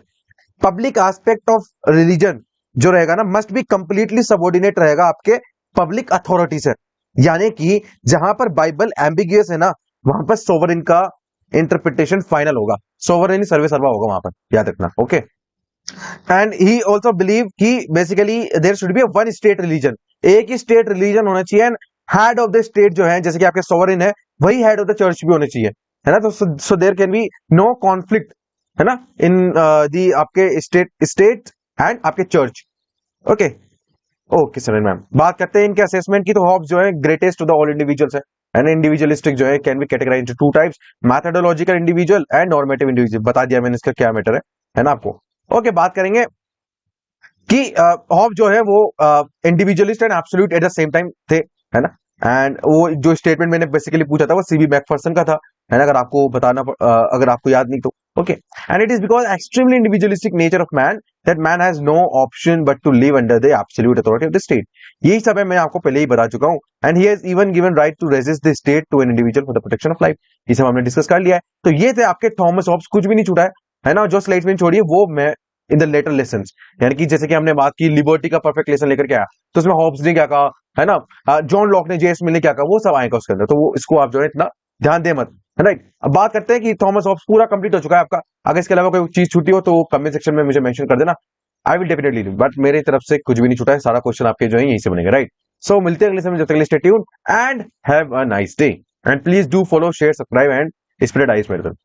public aspect of religion जो रहेगा ना, मस्ट बी कंप्लीटली सबऑर्डिनेट रहेगा आपके पब्लिक अथॉरिटी से। यानी कि जहां पर बाइबल एम्बिगियस है ना, वहां पर सोवरेन का इंटरप्रिटेशन फाइनल होगा, सोवरेन ही सर्वे सर्वा होगा वहां पर, याद रखना। Okay, and he also believe कि basically there should be one state religion, एक ही स्टेट रिलीजन होना चाहिए। And head of the state जो है, जैसे कि आपके सोवरेन है, वही हेड ऑफ द चर्च भी होने चाहिए, है ना। तो so there can be no conflict, है ना, इन दी आपके स्टेट एंड आपके church. Okay okay sir ma'am, बात करते हैं इनके असेसमेंट की। तो हॉब्स जो है greatest to the all individuals है, एंड इंडिविजुअलिस्टिक जो है can be categorised into two types, methodological individual and normative individual. बता दिया मैंने इसका क्या मैटर है ना आपको। ओके, बात करेंगे कि हॉब जो है वो individualist and absolute at the same time थे, है ना। एंड वो जो स्टेटमेंट मैंने बेसिकली पूछा था वो सीबी मैकफर्सन का था, है ना, अगर आपको याद नहीं तो okay. And it is because extremely individualistic nature of man that man has no option but to live under the absolute authority of the state. यही सब है, मैं आपको पहले ही बता चुका हूं। And he has even given right to resist the state to an individual for the protection of life. ये सब हमने डिस्कस कर लिया है। तो ये थे आपके थॉमस हॉब्स, कुछ भी नहीं छूटा है ना। जो स्लाइड्स में छोड़ी है वो मैं इन द लेटर लेसन्स, यानी कि जैसे कि हमने बात की लिबर्टी का परफेक्ट लेसन लेकर के आया, तो उसमें हॉब्स ने क्या कहा, है ना, जॉन लॉक ने, जेएस मिल ने क्या कहा, वो सब आएगा उसके अंदर। तो वो इसको आप जो है इतना ध्यान दे मत, है राइट। अब बात करते हैं कि थॉमस हॉब्स पूरा कंप्लीट हो चुका है आपका। अगर इसके अलावा कोई चीज छूटी हो तो कमेंट सेक्शन में मुझे मेंशन कर देना, I will definitely do. But मेरी तरफ से कुछ भी नहीं छूटा है, सारा क्वेश्चन आपके जो है यहीं से बनेगा, राइट। सो मिलते हैं अगले समय, जब तक के लिए stay tuned and have a nice day. And please do follow, share, subscribe and spread ice मेरे तरफ।